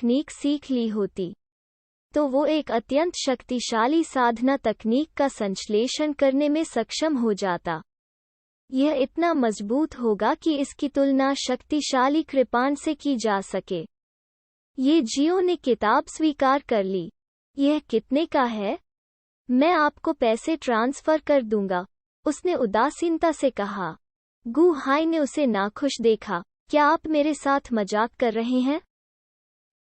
तकनीक सीख ली होती तो वो एक अत्यंत शक्तिशाली साधना तकनीक का संश्लेषण करने में सक्षम हो जाता। यह इतना मजबूत होगा कि इसकी तुलना शक्तिशाली कृपाण से की जा सके। ये जियो ने किताब स्वीकार कर ली। यह कितने का है? मैं आपको पैसे ट्रांसफर कर दूंगा, उसने उदासीनता से कहा। गु हाई ने उसे नाखुश देखा। क्या आप मेरे साथ मजाक कर रहे हैं?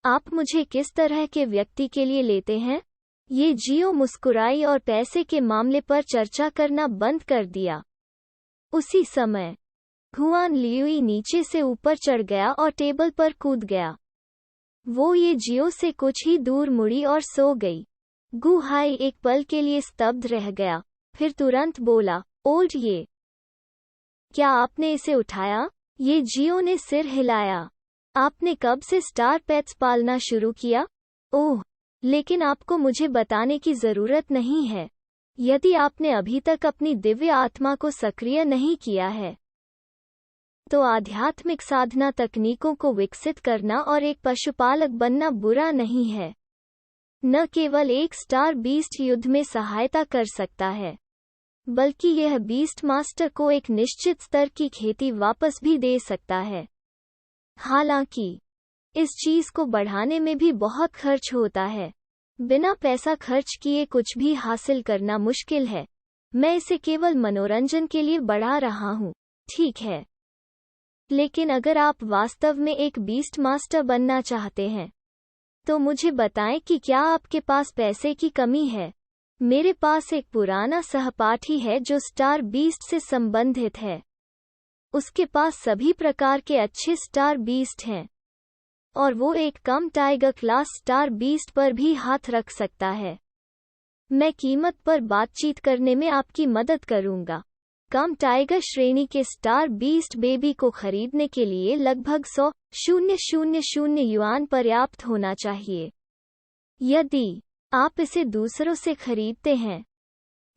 आप मुझे किस तरह के व्यक्ति के लिए लेते हैं? ये जियो मुस्कुराई और पैसे के मामले पर चर्चा करना बंद कर दिया। उसी समय हुआन लियुई नीचे से ऊपर चढ़ गया और टेबल पर कूद गया। वो ये जियो से कुछ ही दूर मुड़ी और सो गई। गु हाई एक पल के लिए स्तब्ध रह गया, फिर तुरंत बोला, ओल्ड ये क्या आपने इसे उठाया? ये जियो ने सिर हिलाया। आपने कब से स्टार पेट्स पालना शुरू किया? ओह, लेकिन आपको मुझे बताने की जरूरत नहीं है। यदि आपने अभी तक अपनी दिव्य आत्मा को सक्रिय नहीं किया है, तो आध्यात्मिक साधना तकनीकों को विकसित करना और एक पशुपालक बनना बुरा नहीं है। न केवल एक स्टार बीस्ट युद्ध में सहायता कर सकता है, बल्कि यह बीस्ट मास्टर को एक निश्चित स्तर की खेती वापस भी दे सकता है। हालांकि इस चीज को बढ़ाने में भी बहुत खर्च होता है। बिना पैसा खर्च किए कुछ भी हासिल करना मुश्किल है। मैं इसे केवल मनोरंजन के लिए बढ़ा रहा हूँ, ठीक है? लेकिन अगर आप वास्तव में एक बीस्ट मास्टर बनना चाहते हैं, तो मुझे बताएं कि क्या आपके पास पैसे की कमी है। मेरे पास एक पुराना सहपाठी है जो स्टार बीस्ट से संबंधित है। उसके पास सभी प्रकार के अच्छे स्टार बीस्ट हैं, और वो एक कम टाइगर क्लास स्टार बीस्ट पर भी हाथ रख सकता है। मैं कीमत पर बातचीत करने में आपकी मदद करूंगा। कम टाइगर श्रेणी के स्टार बीस्ट बेबी को खरीदने के लिए लगभग 100,000 युआन पर्याप्त होना चाहिए। यदि आप इसे दूसरों से खरीदते हैं,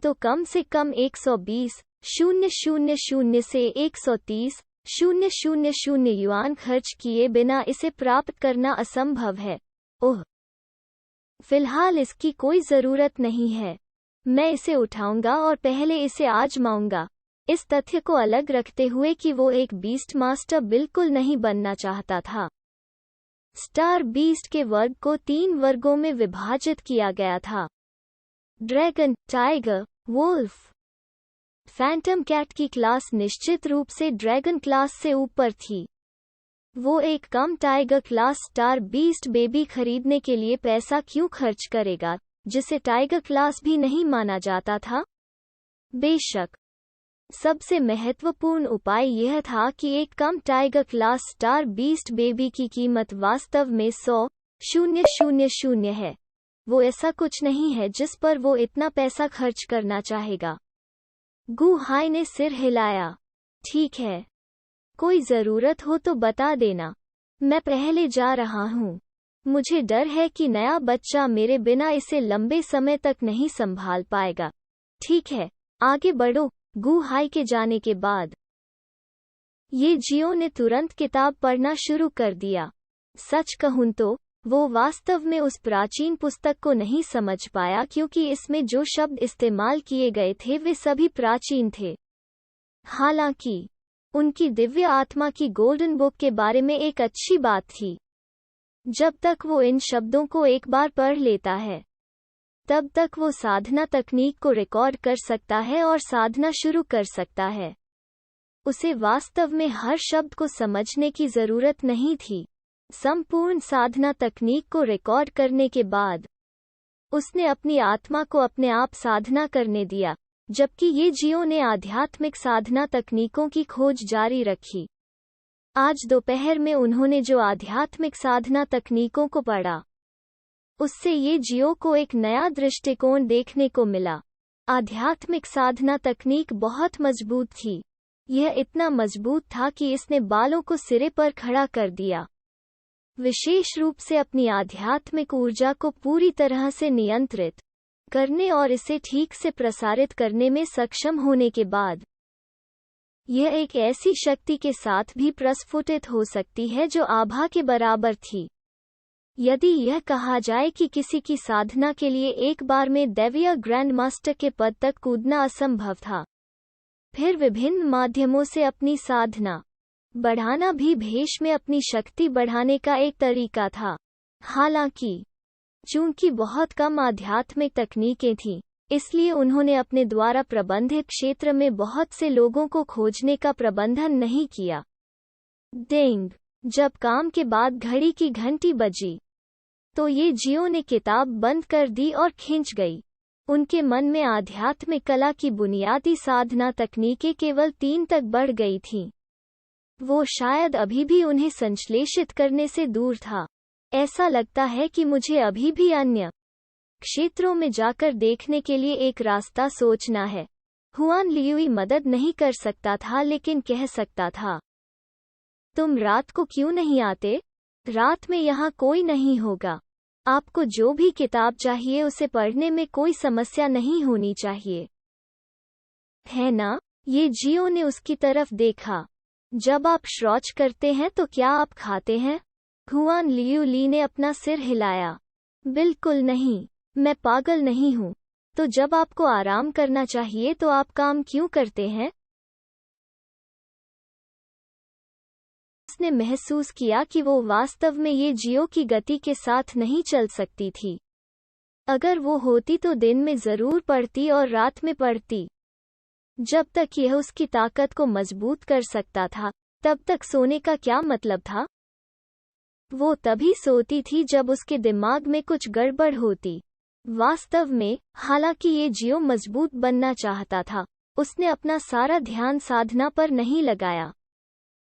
तो कम से कम 120,000 से 130,000 युआन खर्च किए बिना इसे प्राप्त करना असंभव है। ओह, फिलहाल इसकी कोई जरूरत नहीं है। मैं इसे उठाऊंगा और पहले इसे आजमाऊंगा, इस तथ्य को अलग रखते हुए कि वो एक बीस्ट मास्टर बिल्कुल नहीं बनना चाहता था। स्टार बीस्ट के वर्ग को 3 वर्गों में विभाजित किया गया था: dragon, tiger, wolf. Phantom cat की क्लास निश्चित रूप से ड्रैगन क्लास से ऊपर थी। वो एक कम tiger class star beast baby खरीदने के लिए पैसा क्यों खर्च करेगा, जिसे टाइगर क्लास भी नहीं माना जाता था? बेशक, सबसे महत्वपूर्ण उपाय यह था कि एक कम tiger class star beast baby की कीमत वास्तव में 100,000 है। वो ऐसा कुछ नहीं है जिस पर वो इतना पैसा खर्च करना चाहेगा। गु हाई ने सिर हिलाया। ठीक है, कोई जरूरत हो तो बता देना। मैं पहले जा रहा हूँ। मुझे डर है कि नया बच्चा मेरे बिना इसे लंबे समय तक नहीं संभाल पाएगा। ठीक है, आगे बढ़ो। गु हाई के जाने के बाद ये जियो ने तुरंत किताब पढ़ना शुरू कर दिया। सच कहूं तो वो वास्तव में उस प्राचीन पुस्तक को नहीं समझ पाया, क्योंकि इसमें जो शब्द इस्तेमाल किए गए थे वे सभी प्राचीन थे। हालांकि उनकी दिव्य आत्मा की गोल्डन बुक के बारे में एक अच्छी बात थी। जब तक वो इन शब्दों को एक बार पढ़ लेता है, तब तक वो साधना तकनीक को रिकॉर्ड कर सकता है और साधना शुरू कर सकता है। उसे वास्तव में हर शब्द को समझने की जरूरत नहीं थी। संपूर्ण साधना तकनीक को रिकॉर्ड करने के बाद उसने अपनी आत्मा को अपने आप साधना करने दिया, जबकि ये जियो ने आध्यात्मिक साधना तकनीकों की खोज जारी रखी। आज दोपहर में उन्होंने जो आध्यात्मिक साधना तकनीकों को पढ़ा, उससे ये जियो को एक नया दृष्टिकोण देखने को मिला। आध्यात्मिक साधना तकनीक बहुत मजबूत थी। यह इतना मजबूत था कि इसने बालों को सिरे पर खड़ा कर दिया। विशेष रूप से अपनी आध्यात्मिक ऊर्जा को पूरी तरह से नियंत्रित करने और इसे ठीक से प्रसारित करने में सक्षम होने के बाद, यह एक ऐसी शक्ति के साथ भी प्रस्फुटित हो सकती है जो आभा के बराबर थी। यदि यह कहा जाए कि किसी की साधना के लिए एक बार में दैवीय ग्रैंड मास्टर के पद तक कूदना असंभव था, फिर विभिन्न माध्यमों से अपनी साधना बढ़ाना भी भेष में अपनी शक्ति बढ़ाने का एक तरीका था। हालांकि चूंकि बहुत कम आध्यात्मिक तकनीकें थीं, इसलिए उन्होंने अपने द्वारा प्रबंधित क्षेत्र में बहुत से लोगों को खोजने का प्रबंधन नहीं किया। डिंग, जब काम के बाद घड़ी की घंटी बजी, तो ये जियो ने किताब बंद कर दी और खिंच गई। उनके मन में आध्यात्मिक कला की बुनियादी साधना तकनीकें केवल 3 तक बढ़ गई थीं। वो शायद अभी भी उन्हें संश्लेषित करने से दूर था। ऐसा लगता है कि मुझे अभी भी अन्य क्षेत्रों में जाकर देखने के लिए एक रास्ता सोचना है। हुआन लियुई मदद नहीं कर सकता था, लेकिन कह सकता था, तुम रात को क्यों नहीं आते? रात में यहाँ कोई नहीं होगा। आपको जो भी किताब चाहिए उसे पढ़ने में कोई समस्या नहीं होनी चाहिए, है ना? ये जियो ने उसकी तरफ देखा। जब आप शौच करते हैं तो क्या आप खाते हैं? हुआन लियू ली ने अपना सिर हिलाया। बिल्कुल नहीं, मैं पागल नहीं हूँ। तो जब आपको आराम करना चाहिए तो आप काम क्यों करते हैं? उसने महसूस किया कि वो वास्तव में ये जियो की गति के साथ नहीं चल सकती थी। अगर वो होती तो दिन में जरूर पढ़ती और रात में पढ़ती। जब तक यह उसकी ताकत को मजबूत कर सकता था, तब तक सोने का क्या मतलब था? वो तभी सोती थी जब उसके दिमाग में कुछ गड़बड़ होती। वास्तव में, हालांकि ये जियो मजबूत बनना चाहता था, उसने अपना सारा ध्यान साधना पर नहीं लगाया।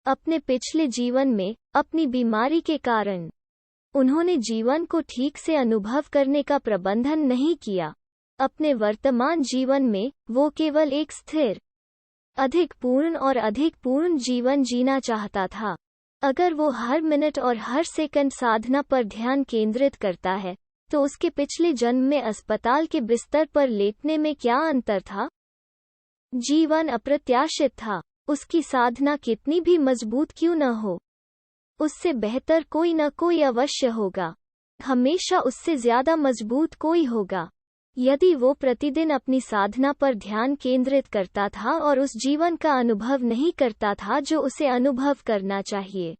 अपने पिछले जीवन में, अपनी बीमारी के कारण, उन्होंने जीवन को ठीक से अनुभव करने का प्रबंधन नहीं किया। अपने वर्तमान जीवन में, वो केवल एक स्थिर, अधिक पूर्ण और अधिक पूर्ण जीवन जीना चाहता था। अगर वो हर मिनट और हर सेकंड साधना पर ध्यान केंद्रित करता है, तो उसके पिछले जन्म में अस्पताल के बिस्तर पर लेटने में क्या अंतर था? जीवन अप्रत्याशित था। उसकी साधना कितनी भी मजबूत क्यों न हो, उससे बेहतर कोई न कोई अवश्य होगा। हमेशा उससे ज्यादा मजबूत कोई होगा। यदि वो प्रतिदिन अपनी साधना पर ध्यान केंद्रित करता था और उस जीवन का अनुभव नहीं करता था जो उसे अनुभव करना चाहिए,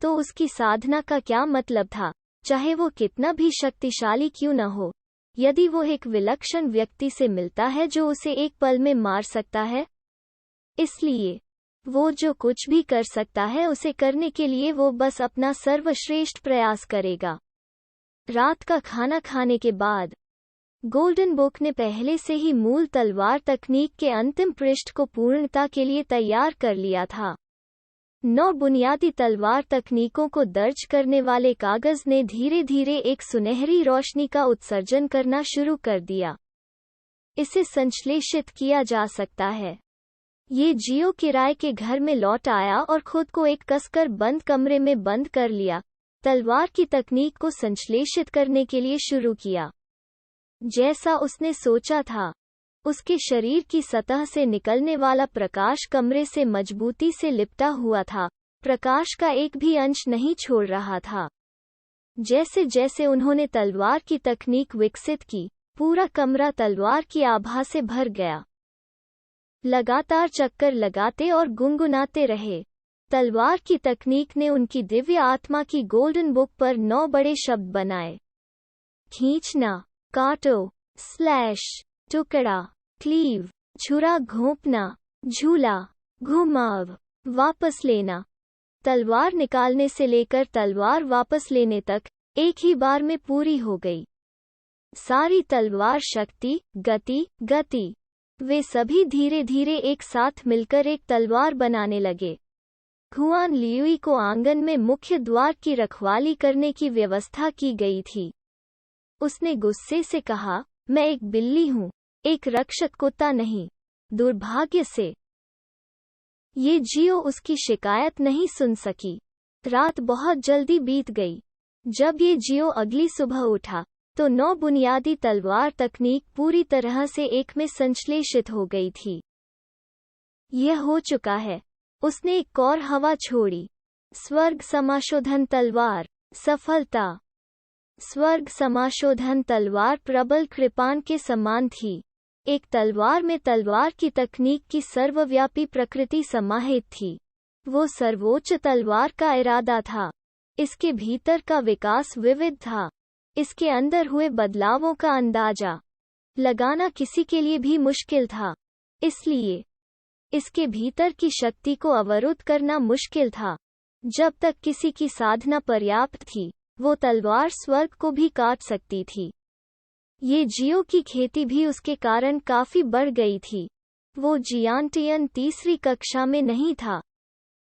तो उसकी साधना का क्या मतलब था, चाहे वो कितना भी शक्तिशाली क्यों न हो? यदि वो एक विलक्षण व्यक्ति से मिलता है जो उसे एक पल में मार सकता है, इसलिए वो जो कुछ भी कर सकता है उसे करने के लिए वो बस अपना सर्वश्रेष्ठ प्रयास करेगा। रात का खाना खाने के बाद, गोल्डन बुक ने पहले से ही मूल तलवार तकनीक के अंतिम पृष्ठ को पूर्णता के लिए तैयार कर लिया था। 9 बुनियादी तलवार तकनीकों को दर्ज करने वाले कागज ने धीरे धीरे एक सुनहरी रोशनी का उत्सर्जन करना शुरू कर दिया। इसे संश्लेषित किया जा सकता है। ये जियो किराए के घर में लौट आया और खुद को एक कसकर बंद कमरे में बंद कर लिया, तलवार की तकनीक को संश्लेषित करने के लिए शुरू किया। जैसा उसने सोचा था, उसके शरीर की सतह से निकलने वाला प्रकाश कमरे से मजबूती से लिपटा हुआ था, प्रकाश का एक भी अंश नहीं छोड़ रहा था। जैसे जैसे उन्होंने तलवार की तकनीक विकसित की, पूरा कमरा तलवार की आभा से भर गया। लगातार चक्कर लगाते और गुनगुनाते रहे। तलवार की तकनीक ने उनकी दिव्य आत्मा की गोल्डन बुक पर 9 बड़े शब्द बनाए। खींचना, काटो, स्लैश, टुकड़ा, क्लीव, छुरा घोंपना, झूला, घुमाव, वापस लेना। तलवार निकालने से लेकर तलवार वापस लेने तक एक ही बार में पूरी हो गई। सारी तलवार शक्ति, गति, गति, वे सभी धीरे धीरे एक साथ मिलकर एक तलवार बनाने लगे। हुआन लियुई को आंगन में मुख्य द्वार की रखवाली करने की व्यवस्था की गई थी। उसने गुस्से से कहा, मैं एक बिल्ली हूँ, एक रक्षक कुत्ता नहीं। दुर्भाग्य से ये जियो उसकी शिकायत नहीं सुन सकी। रात बहुत जल्दी बीत गई। जब ये जियो अगली सुबह उठा, तो 9 बुनियादी तलवार तकनीक पूरी तरह से एक में संश्लेषित हो गई थी। यह हो चुका है। उसने एक और हवा छोड़ी। स्वर्ग समाशोधन तलवार। सफलता। स्वर्ग समाशोधन तलवार प्रबल कृपाण के समान थी। एक तलवार में तलवार की तकनीक की सर्वव्यापी प्रकृति समाहित थी। वो सर्वोच्च तलवार का इरादा था। इसके भीतर का विकास विविध था। इसके अंदर हुए बदलावों का अंदाजा लगाना किसी के लिए भी मुश्किल था। इसलिए इसके भीतर की शक्ति को अवरुद्ध करना मुश्किल था। जब तक किसी की साधना पर्याप्त थी, वो तलवार स्वर्ग को भी काट सकती थी। ये जियो की खेती भी उसके कारण काफी बढ़ गई थी। वो जियांटियन तीसरी कक्षा में नहीं था,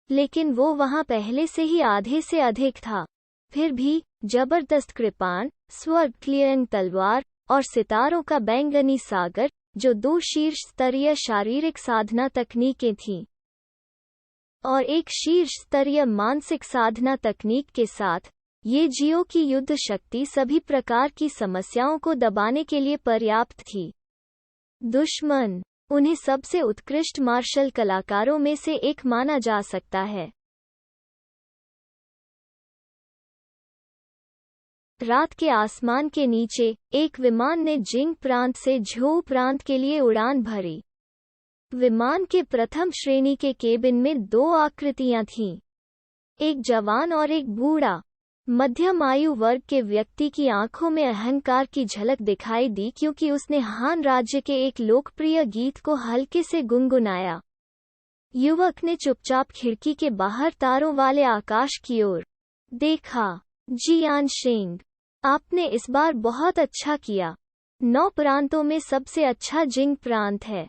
लेकिन वो वहां पहले से ही आधे से अधिक था। फिर भी जबरदस्त कृपाण, स्वर्ग क्लियरिंग तलवार और सितारों का बैंगनी सागर, जो 2 शीर्ष स्तरीय शारीरिक साधना तकनीकें थीं, और एक शीर्ष स्तरीय मानसिक साधना तकनीक के साथ, ये जियो की युद्ध शक्ति सभी प्रकार की समस्याओं को दबाने के लिए पर्याप्त थी। दुश्मन। उन्हें सबसे उत्कृष्ट मार्शल कलाकारों में से एक माना जा सकता है। रात के आसमान के नीचे एक विमान ने जिंग प्रांत से झोउ प्रांत के लिए उड़ान भरी। विमान के प्रथम श्रेणी के केबिन में 2 आकृतियां थीं, एक जवान और एक बूढ़ा। मध्यम आयु वर्ग के व्यक्ति की आंखों में अहंकार की झलक दिखाई दी, क्योंकि उसने हान राज्य के एक लोकप्रिय गीत को हल्के से गुनगुनाया। युवक ने चुपचाप खिड़की के बाहर तारों वाले आकाश की ओर देखा। जियान शेंग, आपने इस बार बहुत अच्छा किया। 9 प्रांतों में सबसे अच्छा जिंग प्रांत है,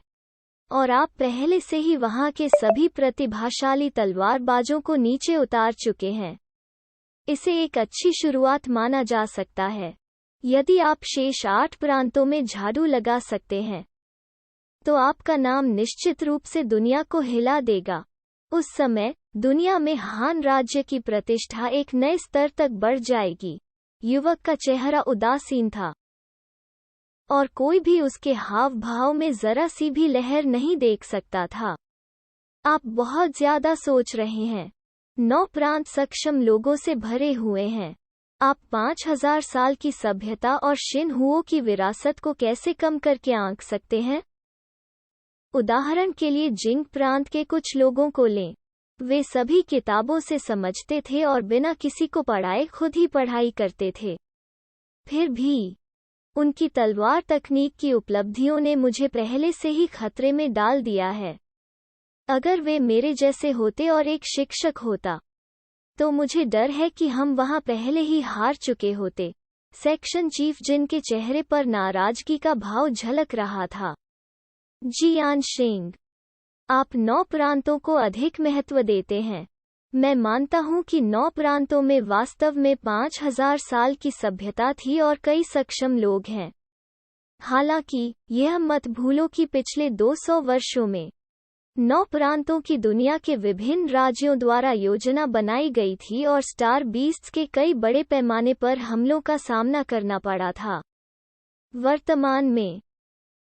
और आप पहले से ही वहां के सभी प्रतिभाशाली तलवारबाजों को नीचे उतार चुके हैं। इसे एक अच्छी शुरुआत माना जा सकता है। यदि आप शेष 8 प्रांतों में झाड़ू लगा सकते हैं, तो आपका नाम निश्चित रूप से दुनिया को हिला देगा। उस समय दुनिया में हान राज्य की प्रतिष्ठा एक नए स्तर तक बढ़ जाएगी। युवक का चेहरा उदासीन था, और कोई भी उसके हाव भाव में जरा सी भी लहर नहीं देख सकता था। आप बहुत ज्यादा सोच रहे हैं। 9 प्रांत सक्षम लोगों से भरे हुए हैं। आप 5000 साल की सभ्यता और शिनहुओं की विरासत को कैसे कम करके आंक सकते हैं? उदाहरण के लिए जिंग प्रांत के कुछ लोगों को लें। वे सभी किताबों से समझते थे और बिना किसी को पढ़ाए खुद ही पढ़ाई करते थे। फिर भी उनकी तलवार तकनीक की उपलब्धियों ने मुझे पहले से ही खतरे में डाल दिया है। अगर वे मेरे जैसे होते और एक शिक्षक होता, तो मुझे डर है कि हम वहां पहले ही हार चुके होते। सेक्शन चीफ, जिनके चेहरे पर नाराजगी का भाव झलक रहा था। जियान शेंग, आप 9 प्रांतों को अधिक महत्व देते हैं। मैं मानता हूं कि 9 प्रांतों में वास्तव में 5000 साल की सभ्यता थी और कई सक्षम लोग हैं। हालांकि यह मत भूलो कि पिछले 200 वर्षों में 9 प्रांतों की दुनिया के विभिन्न राज्यों द्वारा योजना बनाई गई थी और स्टार बीस्ट्स के कई बड़े पैमाने पर हमलों का सामना करना पड़ा था। वर्तमान में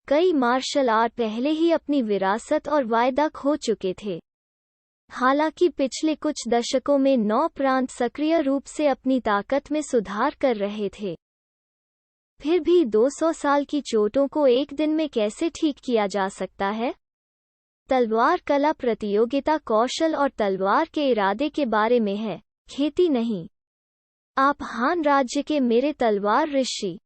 कई मार्शल आर्ट पहले ही अपनी विरासत और वायदा खो चुके थे। हालांकि पिछले कुछ दशकों में 9 प्रांत सक्रिय रूप से अपनी ताकत में सुधार कर रहे थे। फिर भी 200 साल की चोटों को एक दिन में कैसे ठीक किया जा सकता है? तलवार कला प्रतियोगिता कौशल और तलवार के इरादे के बारे में है, खेती नहीं। आप हान राज्य के मेरे तलवार ऋषि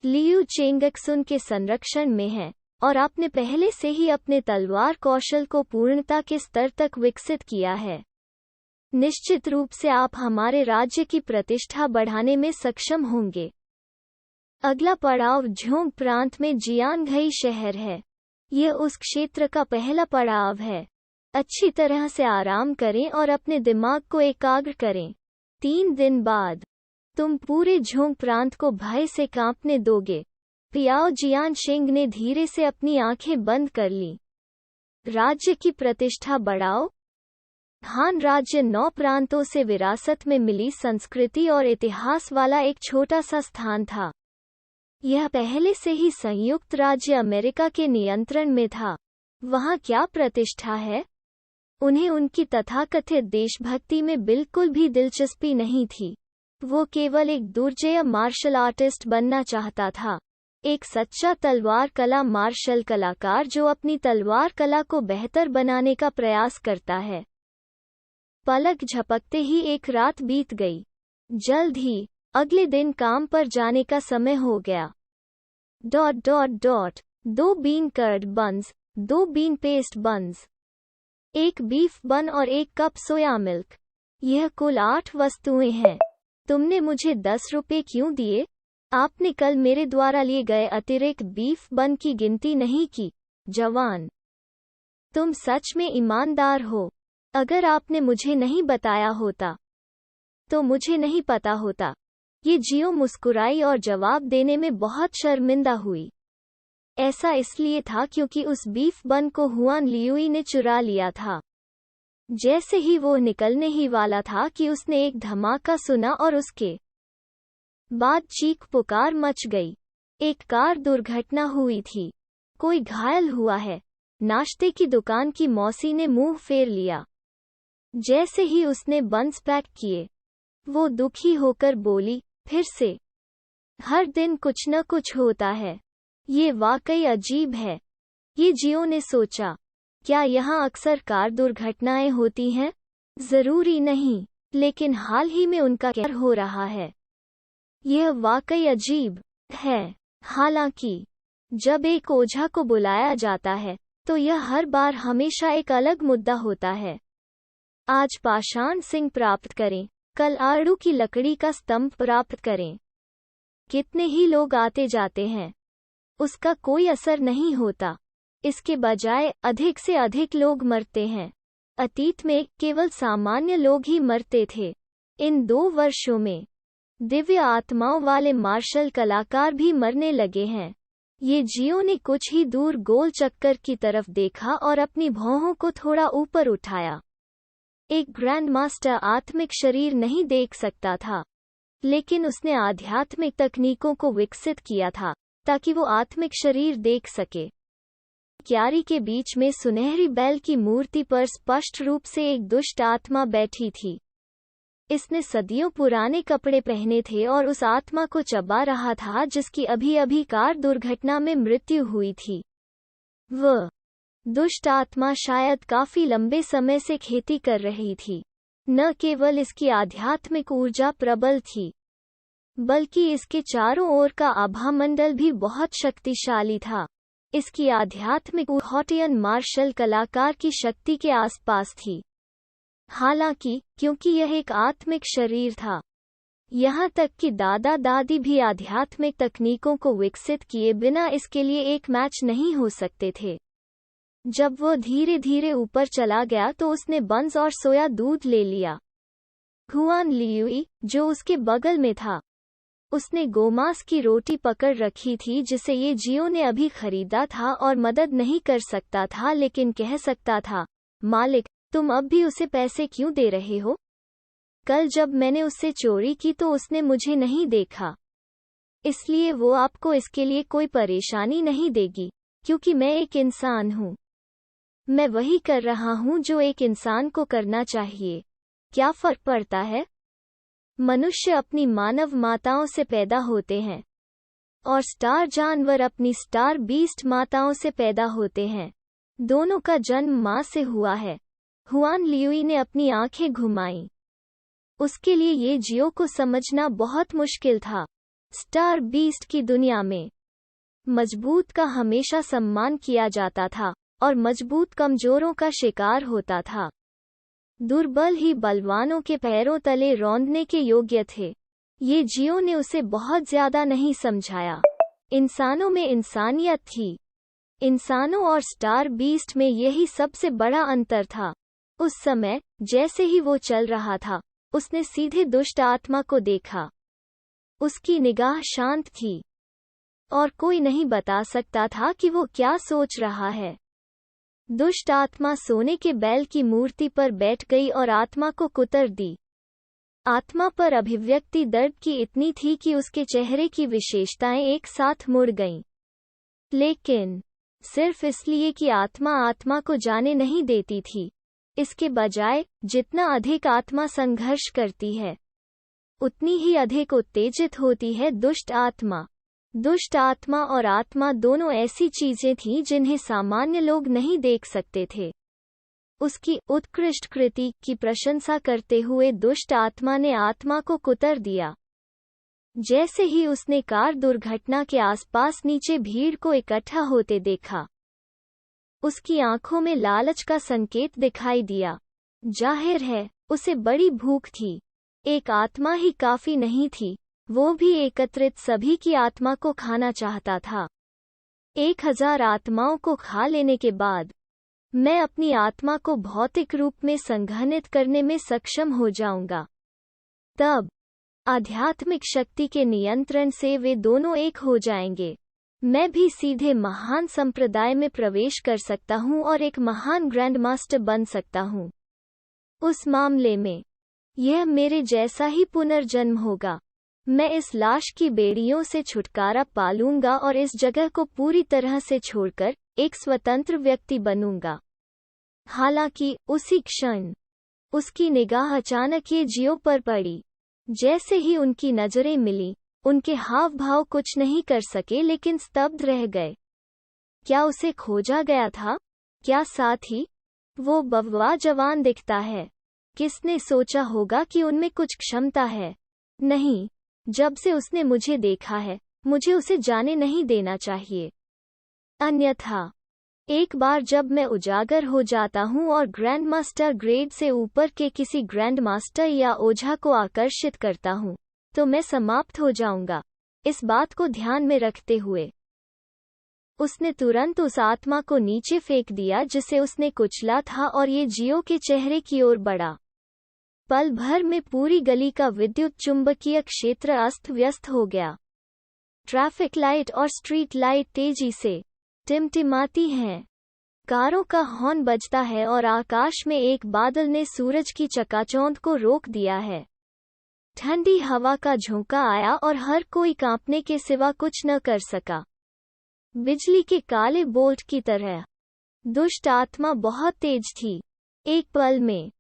लियू चेंगक्सुन के संरक्षण में हैं, और आपने पहले से ही अपने तलवार कौशल को पूर्णता के स्तर तक विकसित किया है। निश्चित रूप से आप हमारे राज्य की प्रतिष्ठा बढ़ाने में सक्षम होंगे। अगला पड़ाव झोंग प्रांत में जियांगई शहर है। यह उस क्षेत्र का पहला पड़ाव है। अच्छी तरह से आराम करें और अपने दिमाग को एकाग्र करें। 3 दिन बाद तुम पूरे झोंग प्रांत को भय से कांपने दोगे। पियाओ जियानशेंग ने धीरे से अपनी आंखें बंद कर ली। राज्य की प्रतिष्ठा बढ़ाओ। हान राज्य 9 प्रांतों से विरासत में मिली संस्कृति और इतिहास वाला एक छोटा सा स्थान था। यह पहले से ही संयुक्त राज्य अमेरिका के नियंत्रण में था। वहां क्या प्रतिष्ठा है? उन्हें उनकी तथाकथित देशभक्ति में बिल्कुल भी दिलचस्पी नहीं थी। वो केवल एक दुर्जेय मार्शल आर्टिस्ट बनना चाहता था, एक सच्चा तलवार कला मार्शल कलाकार जो अपनी तलवार कला को बेहतर बनाने का प्रयास करता है। पलक झपकते ही एक रात बीत गई। जल्द ही अगले दिन काम पर जाने का समय हो गया। ... 2 bean curd buns, 2 bean paste buns, 1 beef bun और 1 कप सोया मिल्क। यह कुल 8 वस्तुएं हैं। तुमने मुझे 10 रुपए क्यों दिए? आपने कल मेरे द्वारा लिए गए अतिरिक्त बीफ बन की गिनती नहीं की। जवान, तुम सच में ईमानदार हो। अगर आपने मुझे नहीं बताया होता तो मुझे नहीं पता होता। ये जियो मुस्कुराई और जवाब देने में बहुत शर्मिंदा हुई। ऐसा इसलिए था क्योंकि उस बीफ बन को हुआन लियुई ने चुरा लिया था। जैसे ही वो निकलने ही वाला था कि उसने एक धमाका सुना और उसके बाद चीख पुकार मच गई। एक कार दुर्घटना हुई थी। कोई घायल हुआ है? नाश्ते की दुकान की मौसी ने मुंह फेर लिया। जैसे ही उसने बंस पैक किए, वो दुखी होकर बोली, फिर से? हर दिन कुछ न कुछ होता है। ये वाकई अजीब है। ये जियो ने सोचा। क्या यहाँ अक्सर कार दुर्घटनाएं होती हैं? जरूरी नहीं, लेकिन हाल ही में उनका क्या हो रहा है? यह वाकई अजीब है। हालांकि जब एक ओझा को बुलाया जाता है तो यह हर बार हमेशा एक अलग मुद्दा होता है। आज पाषाण सिंह प्राप्त करें, कल आड़ू की लकड़ी का स्तंभ प्राप्त करें। कितने ही लोग आते जाते हैं, उसका कोई असर नहीं होता। इसके बजाय अधिक से अधिक लोग मरते हैं। अतीत में केवल सामान्य लोग ही मरते थे। इन 2 वर्षों में दिव्य आत्माओं वाले मार्शल कलाकार भी मरने लगे हैं। ये जियो ने कुछ ही दूर गोल चक्कर की तरफ देखा और अपनी भौहों को थोड़ा ऊपर उठाया। एक ग्रैंड मास्टर आत्मिक शरीर नहीं देख सकता था, लेकिन उसने आध्यात्मिक तकनीकों को विकसित किया था ताकि वो आत्मिक शरीर देख सके। क्यारी के बीच में सुनहरी बैल की मूर्ति पर स्पष्ट रूप से एक दुष्ट आत्मा बैठी थी। इसने सदियों पुराने कपड़े पहने थे और उस आत्मा को चबा रहा था जिसकी अभी अभी कार दुर्घटना में मृत्यु हुई थी। वह दुष्ट आत्मा शायद काफी लंबे समय से खेती कर रही थी। न केवल इसकी आध्यात्मिक ऊर्जा प्रबल थी, बल्कि इसके चारों ओर का आभामंडल भी बहुत शक्तिशाली था। इसकी आध्यात्मिक हॉटियन मार्शल कलाकार की शक्ति के आसपास थी। हालांकि क्योंकि यह एक आत्मिक शरीर था, यहाँ तक कि दादा दादी भी आध्यात्मिक तकनीकों को विकसित किए बिना इसके लिए एक मैच नहीं हो सकते थे। जब वो धीरे धीरे ऊपर चला गया तो उसने बंस और सोया दूध ले लिया। हुआन लियुई, जो उसके बगल में था, उसने गोमांस की रोटी पकड़ रखी थी जिसे ये जियो ने अभी खरीदा था और मदद नहीं कर सकता था, लेकिन कह सकता था, मालिक, तुम अब भी उसे पैसे क्यों दे रहे हो? कल जब मैंने उससे चोरी की तो उसने मुझे नहीं देखा, इसलिए वो आपको इसके लिए कोई परेशानी नहीं देगी, क्योंकि मैं एक इंसान हूँ। मैं वही कर रहा हूँ जो एक इंसान को करना चाहिए। क्या फर्क पड़ता है? मनुष्य अपनी मानव माताओं से पैदा होते हैं और स्टार जानवर अपनी स्टार बीस्ट माताओं से पैदा होते हैं। दोनों का जन्म माँ से हुआ है। हुआन लियुई ने अपनी आंखें घुमाईं। उसके लिए ये जियो को समझना बहुत मुश्किल था। स्टार बीस्ट की दुनिया में मजबूत का हमेशा सम्मान किया जाता था और मजबूत कमजोरों का शिकार होता था। दुर्बल ही बलवानों के पैरों तले रौंदने के योग्य थे। ये जियो ने उसे बहुत ज्यादा नहीं समझाया। इंसानों में इंसानियत थी। इंसानों और स्टार बीस्ट में यही सबसे बड़ा अंतर था। उस समय जैसे ही वो चल रहा था, उसने सीधे दुष्ट आत्मा को देखा। उसकी निगाह शांत थी और कोई नहीं बता सकता था कि वो क्या सोच रहा है। दुष्ट आत्मा सोने के बैल की मूर्ति पर बैठ गई और आत्मा को कुतर दी। आत्मा पर अभिव्यक्ति दर्द की इतनी थी कि उसके चेहरे की विशेषताएं एक साथ मुड़ गईं। लेकिन सिर्फ इसलिए कि आत्मा आत्मा को जाने नहीं देती थी। इसके बजाय जितना अधिक आत्मा संघर्ष करती है, उतनी ही अधिक उत्तेजित होती है दुष्ट आत्मा। दुष्ट आत्मा और आत्मा दोनों ऐसी चीजें थीं जिन्हें सामान्य लोग नहीं देख सकते थे। उसकी उत्कृष्ट कृति की प्रशंसा करते हुए दुष्ट आत्मा ने आत्मा को कुतर दिया। जैसे ही उसने कार दुर्घटना के आसपास नीचे भीड़ को इकट्ठा होते देखा, उसकी आंखों में लालच का संकेत दिखाई दिया। जाहिर है, उसे बड़ी भूख थी। एक आत्मा ही काफी नहीं थी, वो भी एकत्रित सभी की आत्मा को खाना चाहता था। 1000 आत्माओं को खा लेने के बाद मैं अपनी आत्मा को भौतिक रूप में संघनित करने में सक्षम हो जाऊंगा। तब आध्यात्मिक शक्ति के नियंत्रण से वे दोनों एक हो जाएंगे। मैं भी सीधे महान संप्रदाय में प्रवेश कर सकता हूं और एक महान ग्रैंड मास्टर बन सकता हूं। उस मामले में यह मेरे जैसा ही पुनर्जन्म होगा। मैं इस लाश की बेड़ियों से छुटकारा पा लूंगा और इस जगह को पूरी तरह से छोड़कर एक स्वतंत्र व्यक्ति बनूंगा। हालांकि उसी क्षण उसकी निगाह अचानक ये जियो पर पड़ी। जैसे ही उनकी नजरें मिली, उनके हाव भाव कुछ नहीं कर सके लेकिन स्तब्ध रह गए। क्या उसे खोजा गया था? क्या साथ ही वो बववा जवान दिखता है? किसने सोचा होगा कि उनमें कुछ क्षमता है? नहीं, जब से उसने मुझे देखा है, मुझे उसे जाने नहीं देना चाहिए। अन्यथा एक बार जब मैं उजागर हो जाता हूं और ग्रैंड मास्टर ग्रेड से ऊपर के किसी ग्रैंड मास्टर या ओझा को आकर्षित करता हूं, तो मैं समाप्त हो जाऊंगा। इस बात को ध्यान में रखते हुए उसने तुरंत उस आत्मा को नीचे फेंक दिया जिसे उसने कुचला था और ये जियो के चेहरे की ओर बढ़ा। पल भर में पूरी गली का विद्युत चुंबकीय क्षेत्र अस्त व्यस्त हो गया। ट्रैफिक लाइट और स्ट्रीट लाइट तेजी से टिमटिमाती हैं। कारों का हॉर्न बजता है और आकाश में एक बादल ने सूरज की चकाचौंध को रोक दिया है। ठंडी हवा का झोंका आया और हर कोई कांपने के सिवा कुछ न कर सका। बिजली के काले बोल्ट की तरह दुष्ट आत्मा बहुत तेज थी। एक पल में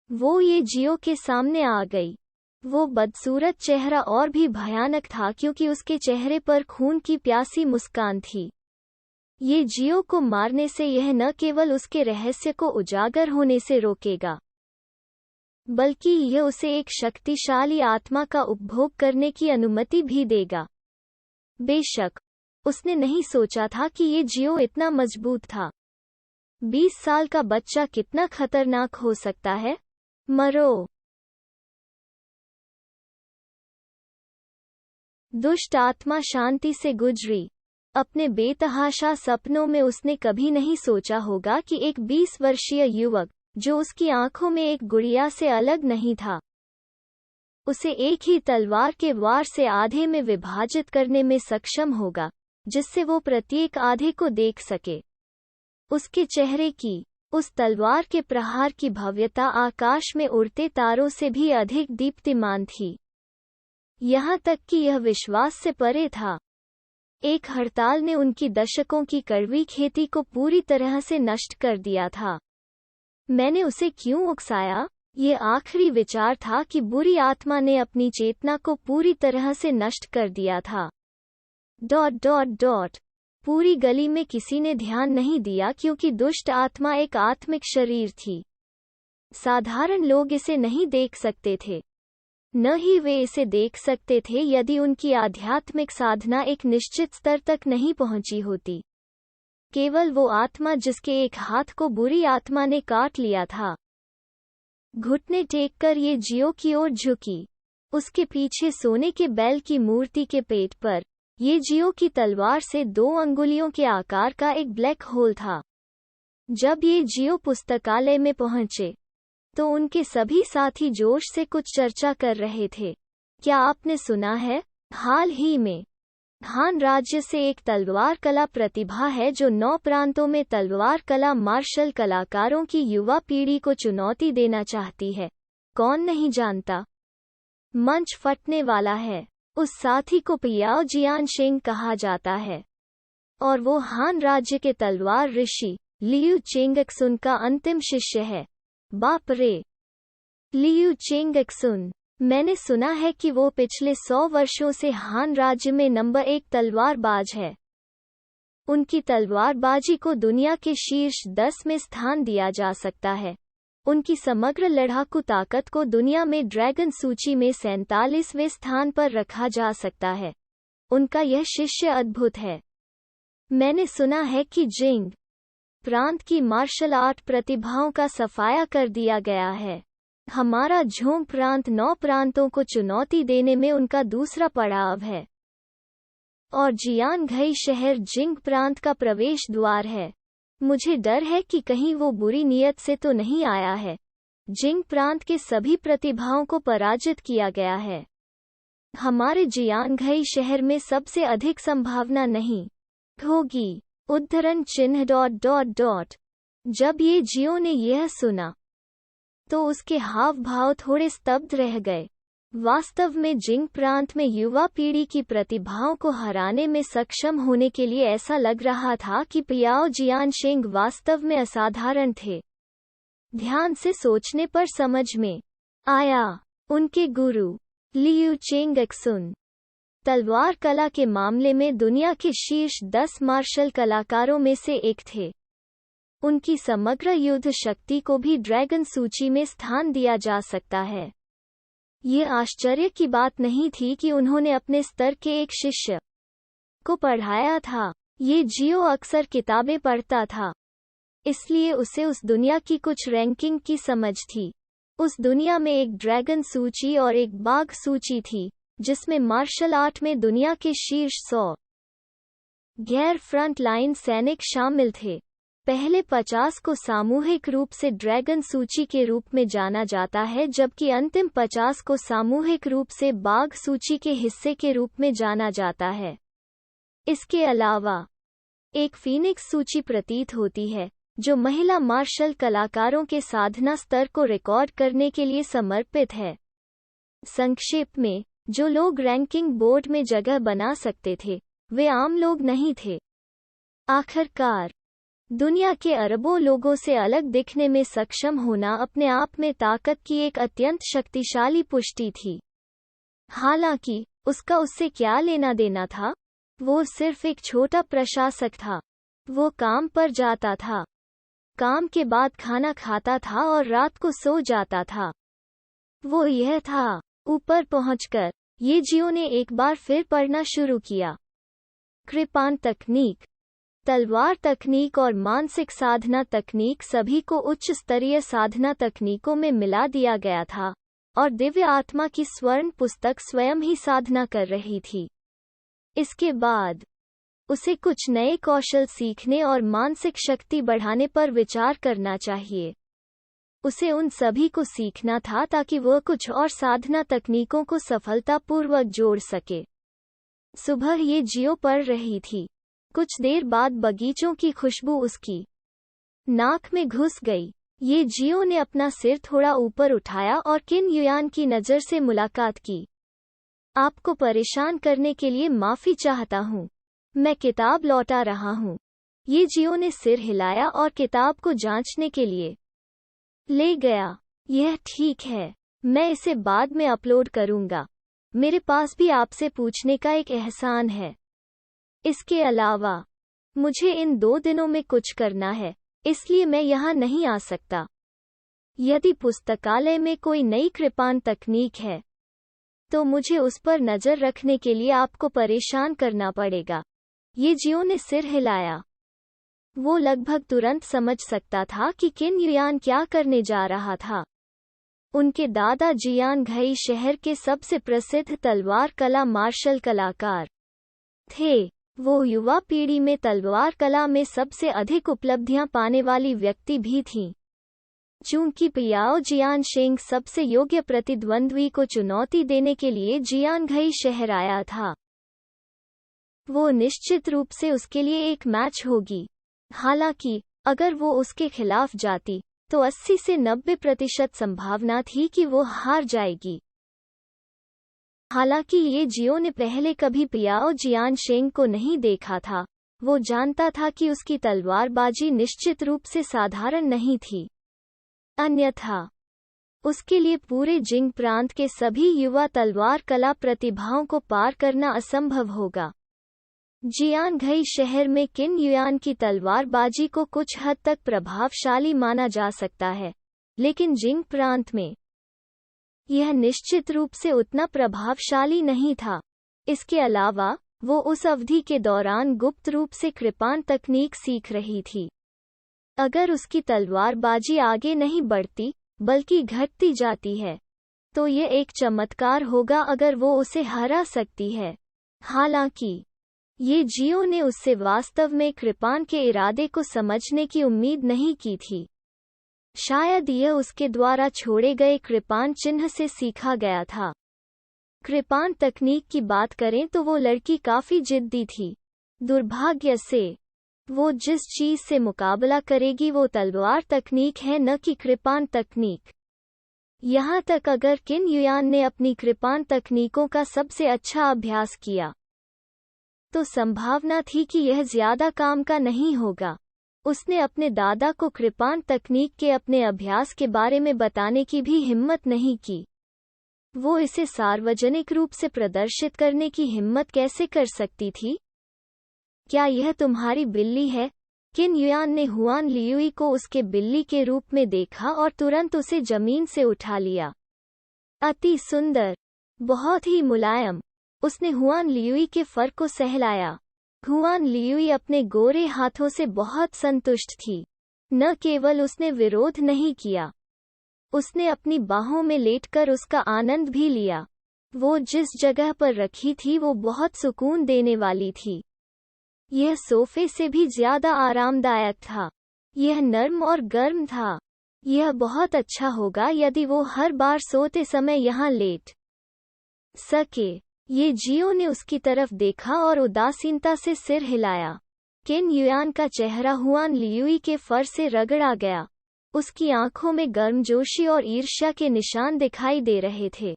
वो ये जियो के सामने आ गई। वो बदसूरत चेहरा और भी भयानक था क्योंकि उसके चेहरे पर खून की प्यासी मुस्कान थी। ये जियो को मारने से यह न केवल उसके रहस्य को उजागर होने से रोकेगा, बल्कि यह उसे एक शक्तिशाली आत्मा का उपभोग करने की अनुमति भी देगा। बेशक उसने नहीं सोचा था कि ये जियो इतना मजबूत था। 20 साल का बच्चा कितना खतरनाक हो सकता है। मरो। दुष्ट आत्मा शांति से गुजरी। अपने बेतहाशा सपनों में उसने कभी नहीं सोचा होगा कि एक 20 वर्षीय युवक, जो उसकी आंखों में एक गुड़िया से अलग नहीं था, उसे एक ही तलवार के वार से आधे में विभाजित करने में सक्षम होगा, जिससे वो प्रत्येक आधे को देख सके। उसके चेहरे की उस तलवार के प्रहार की भव्यता आकाश में उड़ते तारों से भी अधिक दीप्तिमान थी। यहाँ तक कि यह विश्वास से परे था। एक हड़ताल ने उनकी दशकों की कड़वी खेती को पूरी तरह से नष्ट कर दिया था। मैंने उसे क्यों उकसाया? ये आखिरी विचार था कि बुरी आत्मा ने अपनी चेतना को पूरी तरह से नष्ट कर दिया था। ... पूरी गली में किसी ने ध्यान नहीं दिया क्योंकि दुष्ट आत्मा एक आत्मिक शरीर थी। साधारण लोग इसे नहीं देख सकते थे। न ही वे इसे देख सकते थे यदि उनकी आध्यात्मिक साधना एक निश्चित स्तर तक नहीं पहुंची होती। केवल वो आत्मा जिसके एक हाथ को बुरी आत्मा ने काट लिया था। घुटने टेककर ये जियो की ओर झुकी। उसके पीछे सोने के बैल की मूर्ति के पेट पर ये जियो की तलवार से 2 अंगुलियों के आकार का एक ब्लैक होल था। जब ये जियो पुस्तकालय में पहुंचे तो उनके सभी साथी जोश से कुछ चर्चा कर रहे थे। क्या आपने सुना है? हाल ही में हान राज्य से एक तलवार कला प्रतिभा है जो 9 प्रांतों में तलवार कला मार्शल कलाकारों की युवा पीढ़ी को चुनौती देना चाहती है। कौन नहीं जानता? मंच फटने वाला है। उस साथी को पियाओ जियानशिंग कहा जाता है और वो हान राज्य के तलवार ऋषि लियू चेंगक्सुन का अंतिम शिष्य है। बाप रे! लियू चेंगक्सुन मैंने सुना है कि वो पिछले 100 वर्षों से हान राज्य में नंबर 1 तलवारबाज है। उनकी तलवारबाजी को दुनिया के शीर्ष 10 में स्थान दिया जा सकता है। उनकी समग्र लड़ाकू ताकत को दुनिया में ड्रैगन सूची में 47वें स्थान पर रखा जा सकता है। उनका यह शिष्य अद्भुत है। मैंने सुना है कि जिंग प्रांत की मार्शल आर्ट प्रतिभाओं का सफाया कर दिया गया है। हमारा झोंग प्रांत 9 प्रांतों को चुनौती देने में उनका दूसरा पड़ाव है। और जियानघई शहर जिंग प्रांत का प्रवेश द्वार है। मुझे डर है कि कहीं वो बुरी नीयत से तो नहीं आया है। जिंग प्रांत के सभी प्रतिभाओं को पराजित किया गया है। हमारे जियानघई शहर में सबसे अधिक संभावना नहीं होगी। उद्धरण चिन्ह ... जब ये जियो ने यह सुना तो उसके हाव भाव थोड़े स्तब्ध रह गए। वास्तव में जिंग प्रांत में युवा पीढ़ी की प्रतिभाओं को हराने में सक्षम होने के लिए ऐसा लग रहा था कि पियाओ जियानशेंग वास्तव में असाधारण थे। ध्यान से सोचने पर समझ में आया। उनके गुरु लियू चेंगक्सुन तलवार कला के मामले में दुनिया के शीर्ष 10 मार्शल कलाकारों में से एक थे। उनकी समग्र युद्ध शक्ति को भी ड्रैगन सूची में स्थान दिया जा सकता है। ये आश्चर्य की बात नहीं थी कि उन्होंने अपने स्तर के एक शिष्य को पढ़ाया था। ये जियो अक्सर किताबें पढ़ता था, इसलिए उसे उस दुनिया की कुछ रैंकिंग की समझ थी। उस दुनिया में एक ड्रैगन सूची और एक बाघ सूची थी, जिसमें मार्शल आर्ट में दुनिया के शीर्ष 100 गैर फ्रंट लाइन सैनिक शामिल थे। पहले 50 को सामूहिक रूप से ड्रैगन सूची के रूप में जाना जाता है, जबकि अंतिम 50 को सामूहिक रूप से बाघ सूची के हिस्से के रूप में जाना जाता है। इसके अलावा एक फीनिक्स सूची प्रतीत होती है, जो महिला मार्शल कलाकारों के साधना स्तर को रिकॉर्ड करने के लिए समर्पित है। संक्षेप में, जो लोग रैंकिंग बोर्ड में जगह बना सकते थे, वे आम लोग नहीं थे। आखिरकार, दुनिया के अरबों लोगों से अलग दिखने में सक्षम होना अपने आप में ताकत की एक अत्यंत शक्तिशाली पुष्टि थी। हालांकि, उसका उससे क्या लेना देना था? वो सिर्फ एक छोटा प्रशासक था। वो काम पर जाता था, काम के बाद खाना खाता था और रात को सो जाता था। वो यह था। ऊपर पहुंचकर, ये जियो ने एक बार फिर पढ़ना शुरू किया। कृपान तकनीक, तलवार तकनीक और मानसिक साधना तकनीक सभी को उच्च स्तरीय साधना तकनीकों में मिला दिया गया था, और दिव्य आत्मा की स्वर्ण पुस्तक स्वयं ही साधना कर रही थी। इसके बाद उसे कुछ नए कौशल सीखने और मानसिक शक्ति बढ़ाने पर विचार करना चाहिए। उसे उन सभी को सीखना था ताकि वह कुछ और साधना तकनीकों को सफलतापूर्वक जोड़ सके। सुबह ये जियो पढ़ रही थी। कुछ देर बाद बगीचों की खुशबू उसकी नाक में घुस गई। ये जियो ने अपना सिर थोड़ा ऊपर उठाया और किन युयान की नज़र से मुलाकात की। आपको परेशान करने के लिए माफ़ी चाहता हूँ। मैं किताब लौटा रहा हूँ। ये जियो ने सिर हिलाया और किताब को जांचने के लिए ले गया। यह ठीक है, मैं इसे बाद में अपलोड करूँगा। मेरे पास भी आपसे पूछने का एक एहसान है। इसके अलावा, मुझे इन 2 दिनों में कुछ करना है, इसलिए मैं यहाँ नहीं आ सकता। यदि पुस्तकालय में कोई नई कृपान तकनीक है, तो मुझे उस पर नज़र रखने के लिए आपको परेशान करना पड़ेगा। ये जियो ने सिर हिलाया। वो लगभग तुरंत समझ सकता था कि किन युयान क्या करने जा रहा था। उनके दादा जियानघई शहर के सबसे प्रसिद्ध तलवार कला मार्शल कलाकार थे। वो युवा पीढ़ी में तलवार कला में सबसे अधिक उपलब्धियां पाने वाली व्यक्ति भी थीं। चूंकि पियाओ जियानशेंग सबसे योग्य प्रतिद्वंद्वी को चुनौती देने के लिए जियानघई शहर आया था, वो निश्चित रूप से उसके लिए एक मैच होगी। हालांकि, अगर वो उसके खिलाफ जाती, तो 80 से 90% संभावना थी कि वो हार जाएगी। हालांकि ये जियो ने पहले कभी पियाओ जियानशेंग को नहीं देखा था। वो जानता था कि उसकी तलवारबाजी निश्चित रूप से साधारण नहीं थी। अन्यथा, उसके लिए पूरे जिंग प्रांत के सभी युवा तलवार कला प्रतिभाओं को पार करना असंभव होगा। जियानघई शहर में किन युआन की तलवारबाजी को कुछ हद तक प्रभावशाली माना जा सकता है, लेकिन जिंग प्रांत में यह निश्चित रूप से उतना प्रभावशाली नहीं था। इसके अलावा वो उस अवधि के दौरान गुप्त रूप से कृपाण तकनीक सीख रही थी। अगर उसकी तलवारबाजी आगे नहीं बढ़ती बल्कि घटती जाती है, तो यह एक चमत्कार होगा अगर वो उसे हरा सकती है। हालांकि ये जियो ने उससे वास्तव में कृपाण के इरादे को समझने की उम्मीद नहीं की थी। शायद यह उसके द्वारा छोड़े गए कृपाण चिन्ह से सीखा गया था। कृपाण तकनीक की बात करें तो वो लड़की काफी जिद्दी थी। दुर्भाग्य से वो जिस चीज से मुकाबला करेगी वो तलवार तकनीक है, न कि कृपाण तकनीक। यहाँ तक अगर किन युआन ने अपनी कृपाण तकनीकों का सबसे अच्छा अभ्यास किया, तो संभावना थी कि यह ज्यादा काम का नहीं होगा। उसने अपने दादा को कृपाण तकनीक के अपने अभ्यास के बारे में बताने की भी हिम्मत नहीं की। वो इसे सार्वजनिक रूप से प्रदर्शित करने की हिम्मत कैसे कर सकती थी? क्या यह तुम्हारी बिल्ली है? किन युआन ने हुआन लियुई को उसके बिल्ली के रूप में देखा और तुरंत उसे जमीन से उठा लिया। अति सुंदर, बहुत ही मुलायम। उसने हुआन लियुई के फर को सहलाया। हुआन लियुई अपने गोरे हाथों से बहुत संतुष्ट थी। न केवल उसने विरोध नहीं किया, उसने अपनी बाहों में लेटकर उसका आनंद भी लिया। वो जिस जगह पर रखी थी वो बहुत सुकून देने वाली थी। यह सोफे से भी ज्यादा आरामदायक था। यह नर्म और गर्म था। यह बहुत अच्छा होगा यदि वो हर बार सोते समय यहाँ लेट सके। ये जियो ने उसकी तरफ देखा और उदासीनता से सिर हिलाया। किन युआन का चेहरा हुआन लियुई के फर से रगड़ा गया। उसकी आंखों में गर्मजोशी और ईर्ष्या के निशान दिखाई दे रहे थे।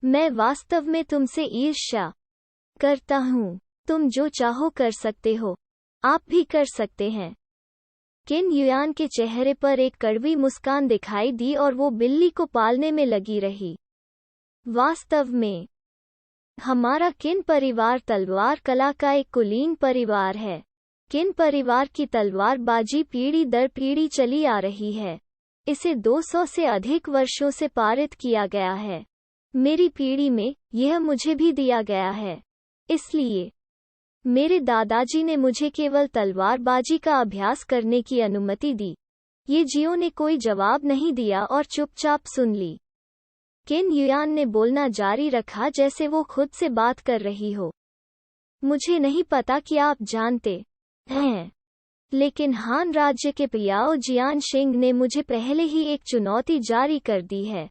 मैं वास्तव में तुमसे ईर्ष्या करता हूँ। तुम जो चाहो कर सकते हो। आप भी कर सकते हैं। किन युआन के चेहरे पर एक कड़वी मुस्कान दिखाई दी और वो बिल्ली को पालने में लगी रही। वास्तव में हमारा किन परिवार तलवार कला का एक कुलीन परिवार है। किन परिवार की तलवारबाजी पीढ़ी दर पीढ़ी चली आ रही है। इसे 200 से अधिक वर्षों से पारित किया गया है। मेरी पीढ़ी में यह मुझे भी दिया गया है। इसलिए मेरे दादाजी ने मुझे केवल तलवारबाजी का अभ्यास करने की अनुमति दी। ये जियो ने कोई जवाब नहीं दिया और चुपचाप सुन ली। किन युआन ने बोलना जारी रखा जैसे वो खुद से बात कर रही हो। मुझे नहीं पता कि आप जानते हैं, लेकिन हान राज्य के पियाओ जियानशिंग ने मुझे पहले ही एक चुनौती जारी कर दी है।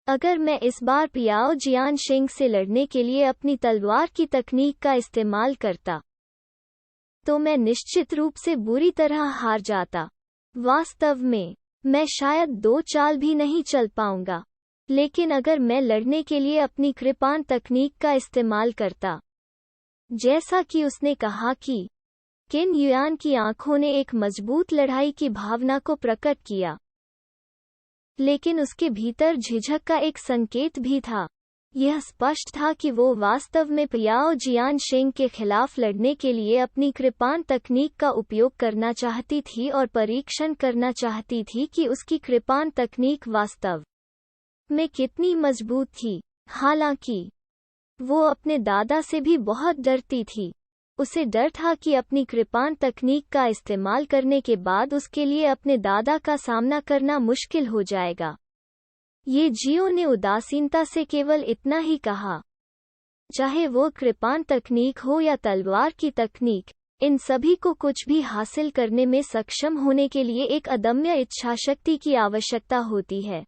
अगर मैं इस बार पियाओ जियानशिंग से लड़ने के लिए अपनी तलवार की तकनीक का इस्तेमाल करता, तो मैं निश्चित रूप से बुरी तरह हार जाता। वास्तव में मैं शायद 2 चाल भी नहीं चल पाऊंगा। लेकिन अगर मैं लड़ने के लिए अपनी कृपाण तकनीक का इस्तेमाल करता, जैसा कि उसने कहा कि किन युआन की आंखों ने एक मजबूत लड़ाई की भावना को प्रकट किया, लेकिन उसके भीतर झिझक का एक संकेत भी था। यह स्पष्ट था कि वो वास्तव में पियाओ जियानशिंग के खिलाफ लड़ने के लिए अपनी कृपाण तकनीक का उपयोग करना चाहती थी और परीक्षण करना चाहती थी कि उसकी कृपाण तकनीक वास्तव में कितनी मजबूत थी। हालांकि वो अपने दादा से भी बहुत डरती थी। उसे डर था कि अपनी कृपाण तकनीक का इस्तेमाल करने के बाद उसके लिए अपने दादा का सामना करना मुश्किल हो जाएगा। ये जियो ने उदासीनता से केवल इतना ही कहा। चाहे वो कृपाण तकनीक हो या तलवार की तकनीक, इन सभी को कुछ भी हासिल करने में सक्षम होने के लिए एक अदम्य इच्छाशक्ति की आवश्यकता होती है।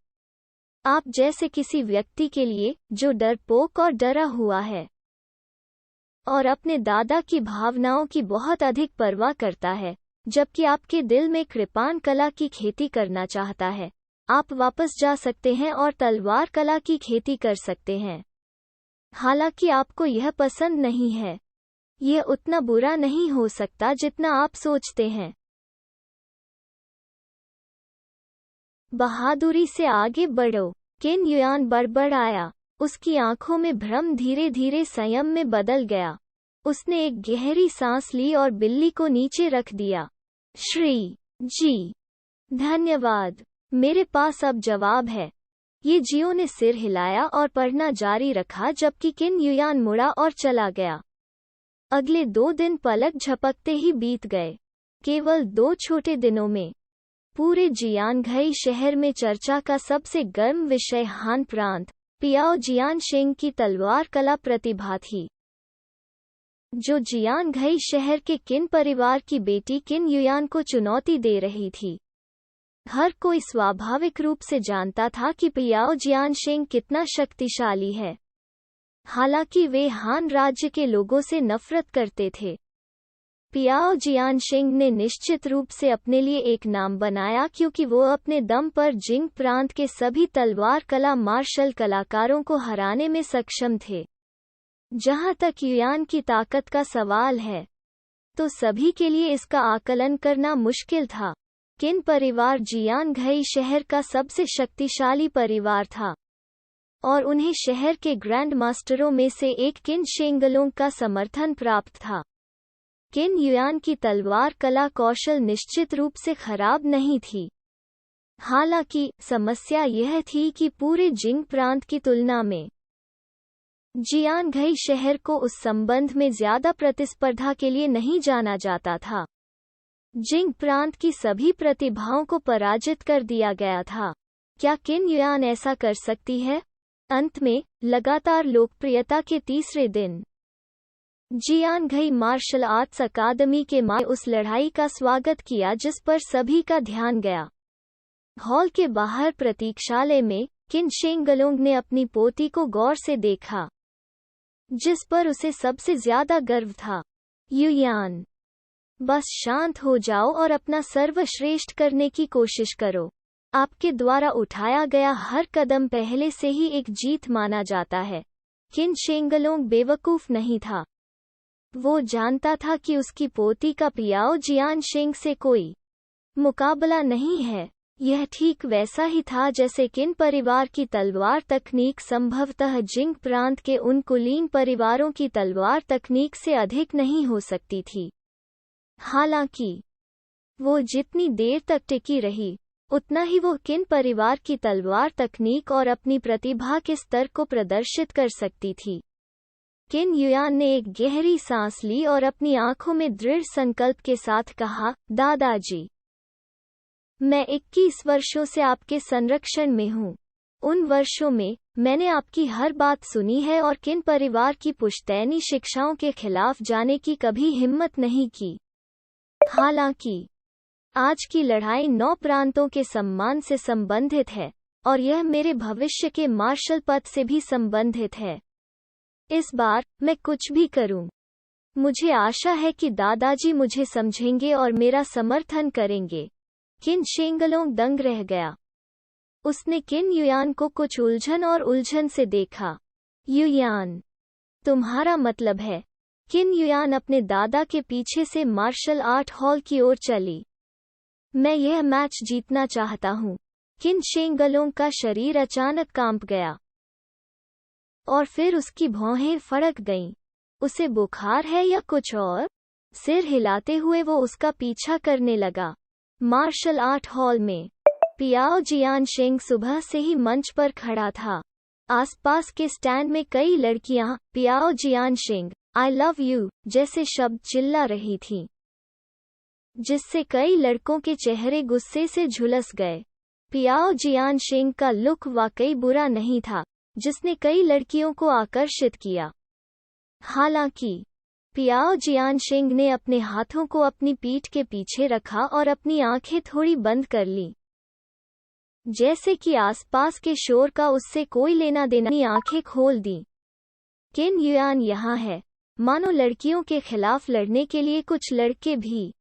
आप जैसे किसी व्यक्ति के लिए जो डरपोक और डरा हुआ है और अपने दादा की भावनाओं की बहुत अधिक परवाह करता है, जबकि आपके दिल में कृपाण कला की खेती करना चाहता है, आप वापस जा सकते हैं और तलवार कला की खेती कर सकते हैं। हालांकि आपको यह पसंद नहीं है, यह उतना बुरा नहीं हो सकता जितना आप सोचते हैं। बहादुरी से आगे बढ़ो। किन युआन बड़बड़ाया। उसकी आंखों में भ्रम धीरे धीरे संयम में बदल गया। उसने एक गहरी सांस ली और बिल्ली को नीचे रख दिया। श्री जी, धन्यवाद। मेरे पास अब जवाब है। ये जियो ने सिर हिलाया और पढ़ना जारी रखा जबकि किन युआन मुड़ा और चला गया। अगले 2 दिन पलक झपकते ही बीत गए। केवल 2 छोटे दिनों में पूरे जियानघई शहर में चर्चा का सबसे गर्म विषय हान प्रांत पियाओ जियानशेंग की तलवार कला प्रतिभा थी, जो जियानघई शहर के किन परिवार की बेटी किन युआन को चुनौती दे रही थी। हर कोई स्वाभाविक रूप से जानता था कि पियाओ जियानशेंग कितना शक्तिशाली है, हालांकि वे हान राज्य के लोगों से नफरत करते थे। पियाओ जियानशेंग ने निश्चित रूप से अपने लिए एक नाम बनाया क्योंकि वो अपने दम पर जिंग प्रांत के सभी तलवार कला मार्शल कलाकारों को हराने में सक्षम थे। जहां तक युआन की ताकत का सवाल है, तो सभी के लिए इसका आकलन करना मुश्किल था। किन परिवार जियानघई शहर का सबसे शक्तिशाली परिवार था और उन्हें शहर के ग्रैंड मास्टरों में से एक किन शेंगलोंग का समर्थन प्राप्त था। किन युआन की तलवार कला कौशल निश्चित रूप से खराब नहीं थी, हालांकि समस्या यह थी कि पूरे जिंग प्रांत की तुलना में जियानघई शहर को उस संबंध में ज्यादा प्रतिस्पर्धा के लिए नहीं जाना जाता था। जिंग प्रांत की सभी प्रतिभाओं को पराजित कर दिया गया था। क्या किन युआन ऐसा कर सकती है? अंत में, लगातार लोकप्रियता के तीसरे दिन, जियानघई मार्शल आर्ट्स अकादमी के मां उस लड़ाई का स्वागत किया जिस पर सभी का ध्यान गया। हॉल के बाहर प्रतीक्षालय में, किन शेंगलोंग ने अपनी पोती को गौर से देखा, जिस पर उसे सबसे ज्यादा गर्व था। युआन, बस शांत हो जाओ और अपना सर्वश्रेष्ठ करने की कोशिश करो। आपके द्वारा उठाया गया हर कदम पहले से ही एक जीत माना जाता है। किन शेंगलोंग बेवकूफ नहीं था। वो जानता था कि उसकी पोती का पियाओ जियानशेंग से कोई मुकाबला नहीं है। यह ठीक वैसा ही था जैसे किन परिवार की तलवार तकनीक संभवतः जिंग प्रांत के उन कुलीन परिवारों की तलवार तकनीक से अधिक नहीं हो सकती थी। हालांकि वो जितनी देर तक टिकी रही, उतना ही वो किन परिवार की तलवार तकनीक और अपनी प्रतिभा के स्तर को प्रदर्शित कर सकती थी। किन युआन ने एक गहरी सांस ली और अपनी आंखों में दृढ़ संकल्प के साथ कहा, दादाजी, मैं 21 वर्षों से आपके संरक्षण में हूँ। उन वर्षों में, मैंने आपकी हर बात सुनी है और किन परिवार की पुश्तैनी शिक्षाओं के खिलाफ जाने की कभी हिम्मत नहीं की। हालांकि आज की लड़ाई 9 प्रांतों के सम्मान से संबंधित है, और यह मेरे भविष्य के मार्शल पद से भी संबंधित है। इस बार, मैं कुछ भी करूं, मुझे आशा है कि दादाजी मुझे समझेंगे और मेरा समर्थन करेंगे। किन शेंगलोंग दंग रह गया। उसने किन युआन को कुछ उलझन और उलझन से देखा। युआन, तुम्हारा मतलब है? किन युआन अपने दादा के पीछे से मार्शल आर्ट हॉल की ओर चली। मैं यह मैच जीतना चाहता हूँ। किन शेंगलोंग का शरीर अचानक कांप गया और फिर उसकी भौहें फड़क गईं। उसे बुखार है या कुछ और? सिर हिलाते हुए वो उसका पीछा करने लगा। मार्शल आर्ट हॉल में पियाओ जियानशेंग सुबह से ही मंच पर खड़ा था। आसपास के स्टैंड में कई लड़कियां पियाओ जियानशेंग, आई लव यू जैसे शब्द चिल्ला रही थीं, जिससे कई लड़कों के चेहरे गुस्से से झुलस गए। पियाओ जियानशेंग का लुक वाकई बुरा नहीं था, जिसने कई लड़कियों को आकर्षित किया। हालांकि पियाओ जियानशेंग ने अपने हाथों को अपनी पीठ के पीछे रखा और अपनी आंखें थोड़ी बंद कर लीं, जैसे कि आसपास के शोर का उससे कोई लेना देना। अपनी आंखें खोल दी। किन युआन यहाँ है। मानो लड़कियों के खिलाफ लड़ने के लिए कुछ लड़के भी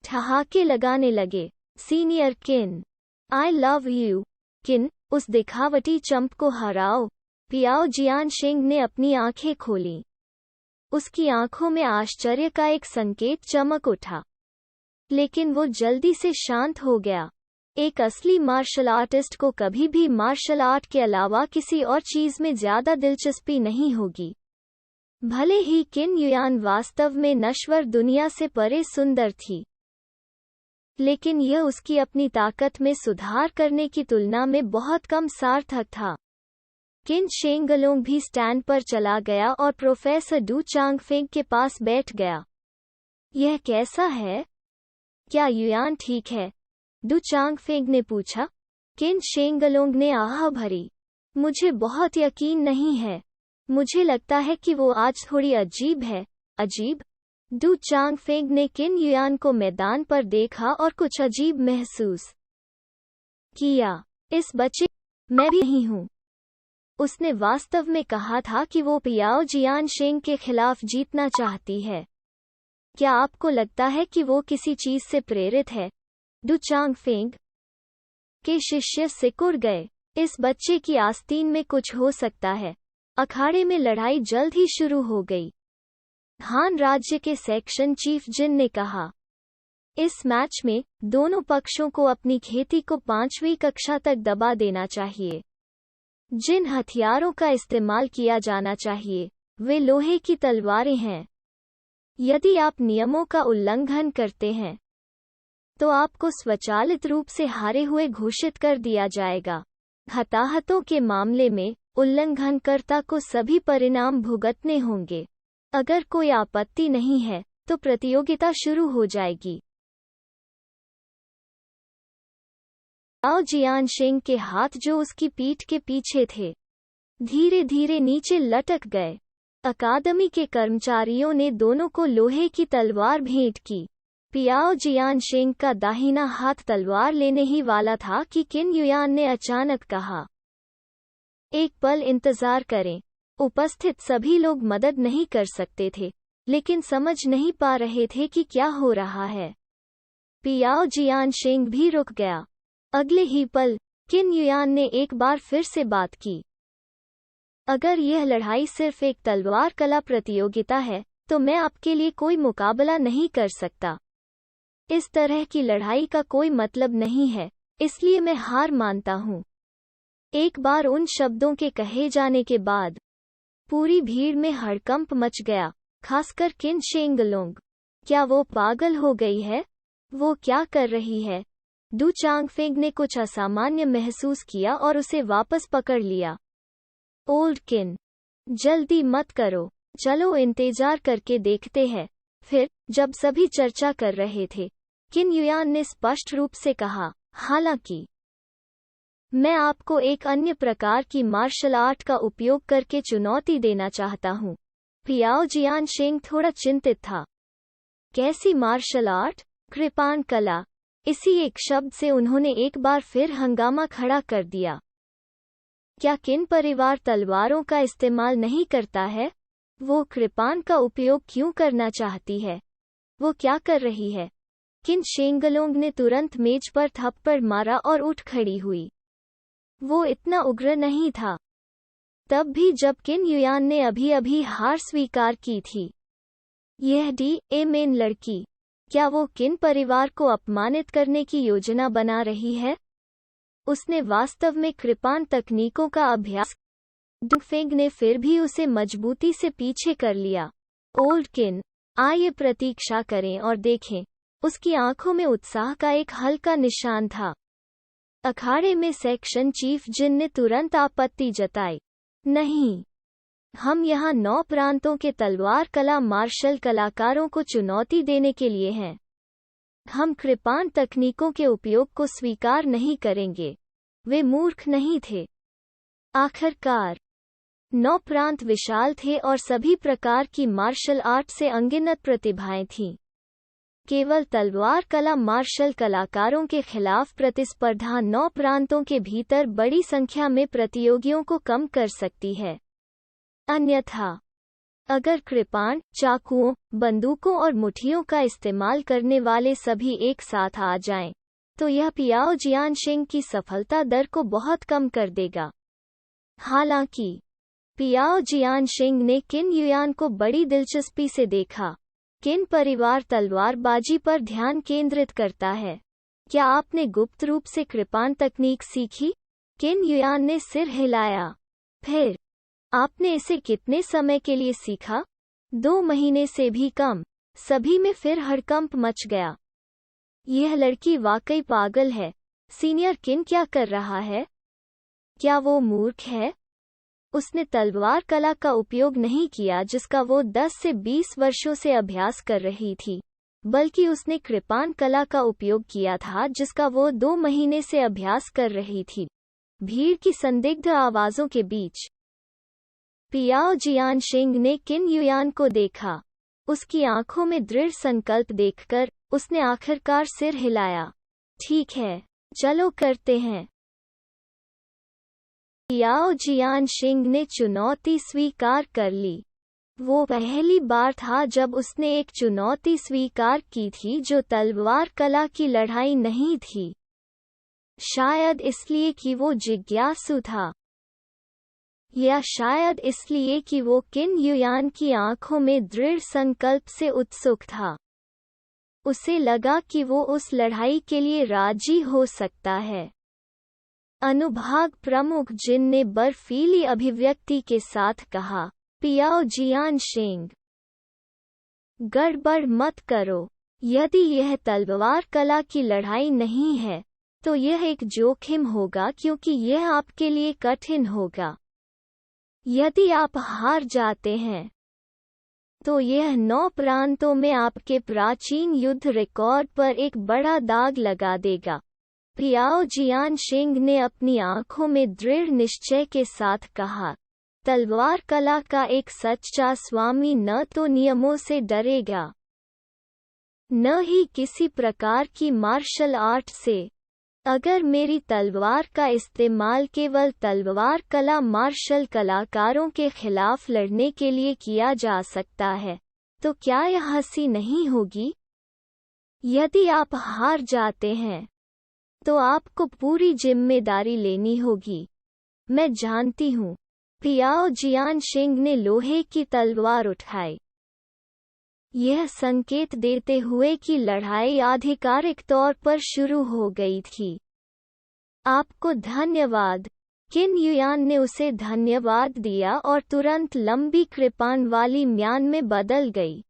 ठहाके लगाने लगे। सीनियर किन, आई लव यू। किन, उस दिखावटी चंप को हराओ। पियाओ जियानशेंग ने अपनी आंखें खोली। उसकी आंखों में आश्चर्य का एक संकेत चमक उठा, लेकिन वो जल्दी से शांत हो गया। एक असली मार्शल आर्टिस्ट को कभी भी मार्शल आर्ट के अलावा किसी और चीज में ज्यादा दिलचस्पी नहीं होगी। भले ही किन युयान वास्तव में नश्वर दुनिया से परे सुंदर थी, लेकिन यह उसकी अपनी ताकत में सुधार करने की तुलना में बहुत कम सार्थक था। किन शेंगलोंग भी स्टैंड पर चला गया और प्रोफेसर डू चांगफेंग के पास बैठ गया। यह कैसा है? क्या युयान ठीक है? डू चांगफेंग ने पूछा। किन शेंगलोंग ने आह भरी। मुझे बहुत यकीन नहीं है। मुझे लगता है कि वो आज थोड़ी अजीब है। अजीब? डू चांगफेंग ने किन युयान को मैदान पर देखा और कुछ अजीब महसूस किया। इस बच्चे मैं भी नहीं हूँ। उसने वास्तव में कहा था कि वो पियाओ जियानशेंग के खिलाफ जीतना चाहती है। क्या आपको लगता है कि वो किसी चीज से प्रेरित है? डू चांगफेंग के शिष्य सिकुड़ गए। इस बच्चे की आस्तीन में कुछ हो सकता है। अखाड़े में लड़ाई जल्द ही शुरू हो गई। हान राज्य के सेक्शन चीफ जिन ने कहा, इस मैच में दोनों पक्षों को अपनी खेती को 5वीं कक्षा तक दबा देना चाहिए। जिन हथियारों का इस्तेमाल किया जाना चाहिए वे लोहे की तलवारें हैं। यदि आप नियमों का उल्लंघन करते हैं तो आपको स्वचालित रूप से हारे हुए घोषित कर दिया जाएगा। हताहतों के मामले में उल्लंघनकर्ता को सभी परिणाम भुगतने होंगे। अगर कोई आपत्ति नहीं है तो प्रतियोगिता शुरू हो जाएगी। आओ जियानशेंग के हाथ जो उसकी पीठ के पीछे थे धीरे धीरे नीचे लटक गए। अकादमी के कर्मचारियों ने दोनों को लोहे की तलवार भेंट की। पियाओ जियानशेंग का दाहिना हाथ तलवार लेने ही वाला था कि किन युयान ने अचानक कहा, एक पल इंतजार करें। उपस्थित सभी लोग मदद नहीं कर सकते थे, लेकिन समझ नहीं पा रहे थे कि क्या हो रहा है। पियाओ जियानशेंग भी रुक गया। अगले ही पल किन युयान ने एक बार फिर से बात की, अगर यह लड़ाई सिर्फ एक तलवार कला प्रतियोगिता है तो मैं आपके लिए कोई मुकाबला नहीं कर सकता। इस तरह की लड़ाई का कोई मतलब नहीं है, इसलिए मैं हार मानता हूँ। एक बार उन शब्दों के कहे जाने के बाद पूरी भीड़ में हड़कंप मच गया, खासकर किन शेंगलोंग। क्या वो पागल हो गई है? वो क्या कर रही है? डू चांगफेंग ने कुछ असामान्य महसूस किया और उसे वापस पकड़ लिया। ओल्ड किन, जल्दी मत करो, चलो इंतजार करके देखते हैं। फिर जब सभी चर्चा कर रहे थे, किन युयान ने स्पष्ट रूप से कहा, हालांकि मैं आपको एक अन्य प्रकार की मार्शल आर्ट का उपयोग करके चुनौती देना चाहता हूँ। पियाओ जियानशेंग थोड़ा चिंतित था। कैसी मार्शल आर्ट? कृपाण कला। इसी एक शब्द से उन्होंने एक बार फिर हंगामा खड़ा कर दिया। क्या किन परिवार तलवारों का इस्तेमाल नहीं करता है? वो कृपाण का उपयोग क्यों करना चाहती है? वो क्या कर रही है? किन शेंगलोंग ने तुरंत मेज पर थप्पड़ मारा और उठ खड़ी हुई। वो इतना उग्र नहीं था, तब भी जब किन युयान ने अभी अभी हार स्वीकार की थी। यह मेन लड़की, क्या वो किन परिवार को अपमानित करने की योजना बना रही है? उसने वास्तव में कृपाण तकनीकों का अभ्यास। डुफेंग ने फिर भी उसे मजबूती से पीछे कर लिया। ओल्ड किन, आइए प्रतीक्षा करें और देखें। उसकी आंखों में उत्साह का एक हल्का निशान था। अखाड़े में सेक्शन चीफ जिन ने तुरंत आपत्ति जताई। नहीं, हम यहाँ 9 प्रांतों के तलवार कला मार्शल कलाकारों को चुनौती देने के लिए हैं। हम कृपाण तकनीकों के उपयोग को स्वीकार नहीं करेंगे। वे मूर्ख नहीं थे। आखिरकार 9 प्रांत विशाल थे और सभी प्रकार की मार्शल आर्ट से अनगिनत प्रतिभाएं थीं। केवल तलवार कला मार्शल कलाकारों के खिलाफ प्रतिस्पर्धा 9 प्रांतों के भीतर बड़ी संख्या में प्रतियोगियों को कम कर सकती है। अन्यथा अगर कृपाण, चाकुओं, बंदूकों और मुठियों का इस्तेमाल करने वाले सभी एक साथ आ जाएं, तो यह पियाओ जियानशेंग की सफलता दर को बहुत कम कर देगा। हालांकि पियाओ जियानशेंग ने किन युयान को बड़ी दिलचस्पी से देखा। किन परिवार तलवारबाजी पर ध्यान केंद्रित करता है। क्या आपने गुप्त रूप से कृपाण तकनीक सीखी? किन युयान ने सिर हिलाया। फिर आपने इसे कितने समय के लिए सीखा? 2 महीने से भी कम। सभी में फिर हड़कंप मच गया। यह लड़की वाकई पागल है। सीनियर किन क्या कर रहा है? क्या वो मूर्ख है? उसने तलवार कला का उपयोग नहीं किया जिसका वो 10 से 20 वर्षों से अभ्यास कर रही थी, बल्कि उसने कृपाण कला का उपयोग किया था जिसका वो 2 महीने से अभ्यास कर रही थी। भीड़ की संदिग्ध आवाजों के बीच पियाओ जियानशिंग ने किन युयान को देखा। उसकी आंखों में दृढ़ संकल्प देखकर उसने आखिरकार सिर हिलाया। ठीक है, चलो करते हैं। पियाओ जियानशिंग ने चुनौती स्वीकार कर ली। वो पहली बार था जब उसने एक चुनौती स्वीकार की थी जो तलवार कला की लड़ाई नहीं थी। शायद इसलिए कि वो जिज्ञासु था, या शायद इसलिए कि वो किन युयान की आंखों में दृढ़ संकल्प से उत्सुक था। उसे लगा कि वो उस लड़ाई के लिए राजी हो सकता है। अनुभाग प्रमुख जिन ने बर्फीली अभिव्यक्ति के साथ कहा, पियाओ जियानशिंग, गड़बड़ मत करो। यदि यह तलवार कला की लड़ाई नहीं है तो यह एक जोखिम होगा क्योंकि यह आपके लिए कठिन होगा। यदि आप हार जाते हैं तो यह 9 प्रांतों में आपके प्राचीन युद्ध रिकॉर्ड पर एक बड़ा दाग लगा देगा। पियाओ जियानशिंग ने अपनी आंखों में दृढ़ निश्चय के साथ कहा, तलवार कला का एक सच्चा स्वामी न तो नियमों से डरेगा, न ही किसी प्रकार की मार्शल आर्ट से। अगर मेरी तलवार का इस्तेमाल केवल तलवार कला मार्शल कलाकारों के खिलाफ लड़ने के लिए किया जा सकता है, तो क्या यह हंसी नहीं होगी? यदि आप हार जाते हैं तो आपको पूरी जिम्मेदारी लेनी होगी। मैं जानती हूँ। पियाओ जियानशिंग ने लोहे की तलवार उठाई, यह संकेत देते हुए कि लड़ाई आधिकारिक तौर पर शुरू हो गई थी। आपको धन्यवाद। किन युयान ने उसे धन्यवाद दिया और तुरंत लंबी कृपाण वाली म्यान में बदल गई।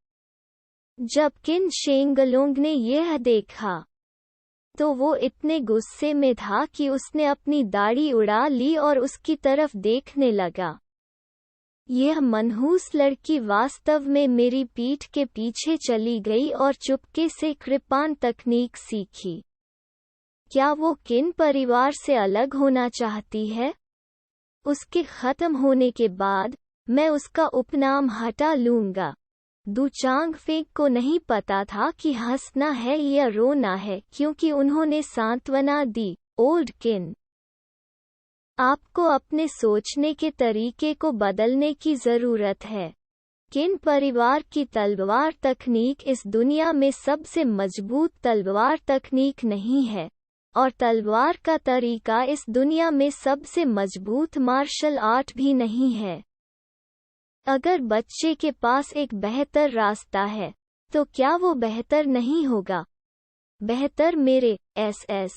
जब किन शेंगलोंग ने यह देखा तो वो इतने गुस्से में था कि उसने अपनी दाढ़ी उड़ा ली और उसकी तरफ देखने लगा। यह मनहूस लड़की वास्तव में मेरी पीठ के पीछे चली गई और चुपके से कृपाण तकनीक सीखी। क्या वो किन परिवार से अलग होना चाहती है? उसके खत्म होने के बाद मैं उसका उपनाम हटा लूंगा। दुचांगफेंग को नहीं पता था कि हंसना है या रोना है क्योंकि उन्होंने सांत्वना दी, ओल्ड किन। आपको अपने सोचने के तरीके को बदलने की ज़रूरत है। किन परिवार की तलवार तकनीक इस दुनिया में सबसे मजबूत तलवार तकनीक नहीं है, और तलवार का तरीका इस दुनिया में सबसे मजबूत मार्शल आर्ट भी नहीं है। अगर बच्चे के पास एक बेहतर रास्ता है तो क्या वो बेहतर नहीं होगा? बेहतर मेरे एसएस।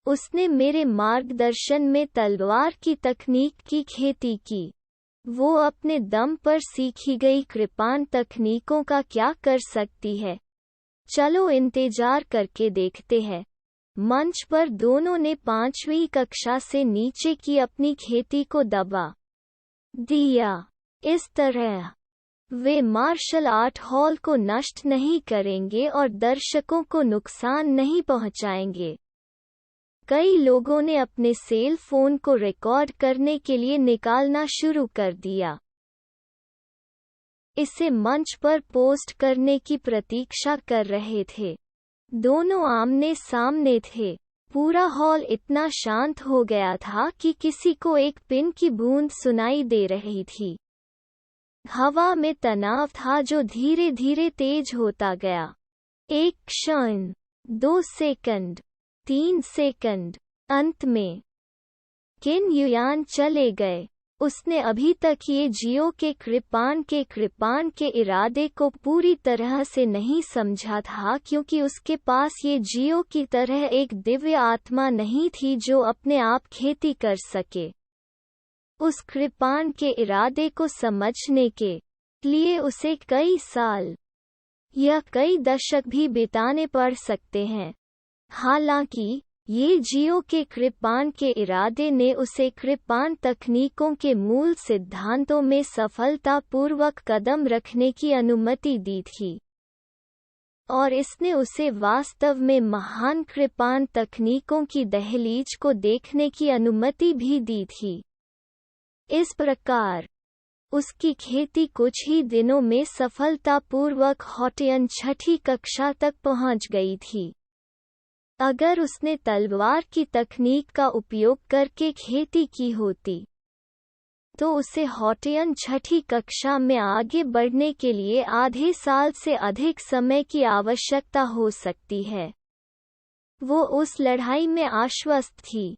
उसने मेरे मार्गदर्शन में तलवार की तकनीक की खेती की। वो अपने दम पर सीखी गई कृपाण तकनीकों का क्या कर सकती है? चलो इंतजार करके देखते हैं। मंच पर दोनों ने 5वीं कक्षा से नीचे की अपनी खेती को दबा दिया। इस तरह वे मार्शल आर्ट हॉल को नष्ट नहीं करेंगे और दर्शकों को नुकसान नहीं पहुंचाएंगे। कई लोगों ने अपने सेल फोन को रिकॉर्ड करने के लिए निकालना शुरू कर दिया। इसे मंच पर पोस्ट करने की प्रतीक्षा कर रहे थे। दोनों आमने सामने थे। पूरा हॉल इतना शांत हो गया था कि किसी को एक पिन की बूंद सुनाई दे रही थी। हवा में तनाव था जो धीरे धीरे तेज होता गया। 1 क्षण, 2 सेकंड, 3 सेकंड। अंत में किन युयान चले गए। उसने अभी तक ये जियो के कृपाण के इरादे को पूरी तरह से नहीं समझा था, क्योंकि उसके पास ये जियो की तरह एक दिव्य आत्मा नहीं थी जो अपने आप खेती कर सके। उस कृपाण के इरादे को समझने के लिए उसे कई साल या कई दशक भी बिताने पड़ सकते हैं। हालांकि ये जियो के कृपाण के इरादे ने उसे कृपाण तकनीकों के मूल सिद्धांतों में सफलतापूर्वक कदम रखने की अनुमति दी थी, और इसने उसे वास्तव में महान कृपाण तकनीकों की दहलीज को देखने की अनुमति भी दी थी। इस प्रकार उसकी खेती कुछ ही दिनों में सफलतापूर्वक हॉटियन छठी कक्षा तक पहुंच गई थी। अगर उसने तलवार की तकनीक का उपयोग करके खेती की होती तो उसे हॉटियन छठी कक्षा में आगे बढ़ने के लिए आधे साल से अधिक समय की आवश्यकता हो सकती है। वो उस लड़ाई में आश्वस्त थी।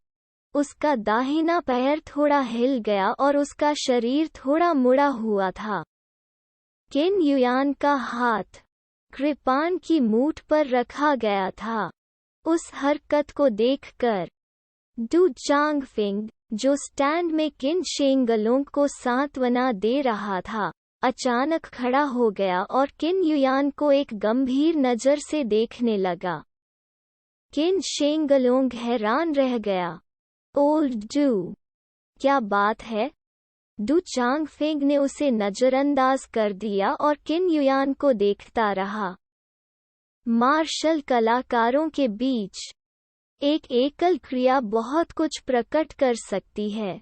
उसका दाहिना पैर थोड़ा हिल गया और उसका शरीर थोड़ा मुड़ा हुआ था। किन युयान का हाथ कृपाण की मूठ पर रखा गया था। उस हरकत को देखकर डू चांगफिंग, जो स्टैंड में किन शेंगलोंग को सांत्वना दे रहा था, अचानक खड़ा हो गया और किन युयान को एक गंभीर नज़र से देखने लगा। किन शेंगलोंग हैरान रह गया। ओल्ड डू, क्या बात है? डू चांगफिंग ने उसे नज़रअंदाज कर दिया और किन युयान को देखता रहा। मार्शल कलाकारों के बीच एक एकल क्रिया बहुत कुछ प्रकट कर सकती है।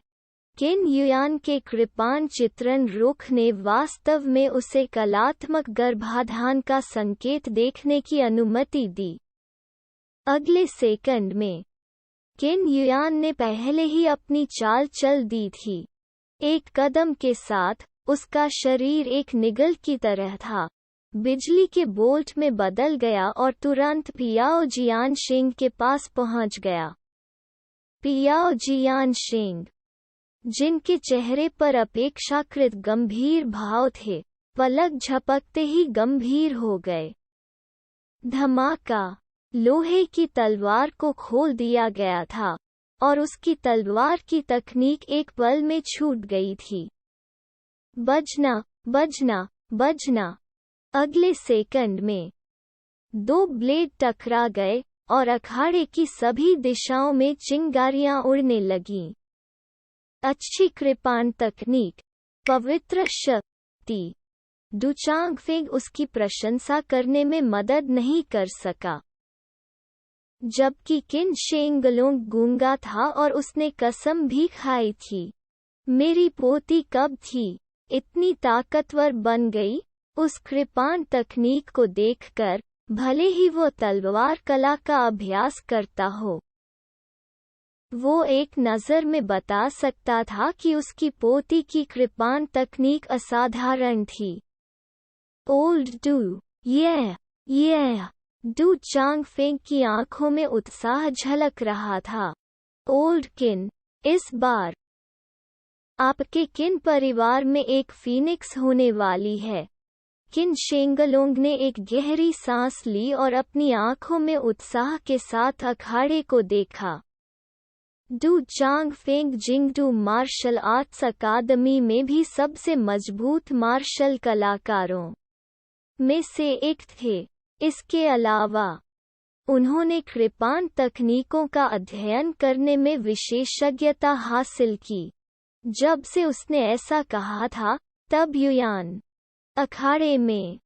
किन युयान के कृपाण चित्रण रुख ने वास्तव में उसे कलात्मक गर्भाधान का संकेत देखने की अनुमति दी। अगले सेकंड में किन युयान ने पहले ही अपनी चाल चल दी थी। एक कदम के साथ उसका शरीर एक निगल की तरह था, बिजली के बोल्ट में बदल गया और तुरंत पियाओ जियानशिंग के पास पहुंच गया। पियाओ जियानशिंग, जिनके चेहरे पर अपेक्षाकृत गंभीर भाव थे, पलक झपकते ही गंभीर हो गए। धमाका! लोहे की तलवार को खोल दिया गया था और उसकी तलवार की तकनीक एक पल में छूट गई थी। बजना, बजना, बजना! अगले सेकंड में दो ब्लेड टकरा गए और अखाड़े की सभी दिशाओं में चिंगारियां उड़ने लगीं। अच्छी कृपाण तकनीक, पवित्र शक्ति। डुचांगफिंग उसकी प्रशंसा करने में मदद नहीं कर सका, जबकि किन शेंगलोंग गूंगा था और उसने कसम भी खाई थी। मेरी पोती कब थी इतनी ताकतवर बन गई? उस कृपाण तकनीक को देखकर, भले ही वो तलवार कला का अभ्यास करता हो, वो एक नज़र में बता सकता था कि उसकी पोती की कृपाण तकनीक असाधारण थी। ओल्ड डू, ये डू चांगफिंग की आंखों में उत्साह झलक रहा था। ओल्ड किन, इस बार आपके किन परिवार में एक फीनिक्स होने वाली है। किन शेंगलोंग ने एक गहरी सांस ली और अपनी आंखों में उत्साह के साथ अखाड़े को देखा। डू चांगफिंग जिंगडू मार्शल आर्ट्स अकादमी में भी सबसे मजबूत मार्शल कलाकारों में से एक थे। इसके अलावा उन्होंने कृपाण तकनीकों का अध्ययन करने में विशेषज्ञता हासिल की। जब से उसने ऐसा कहा था, तब युयान अखाड़े में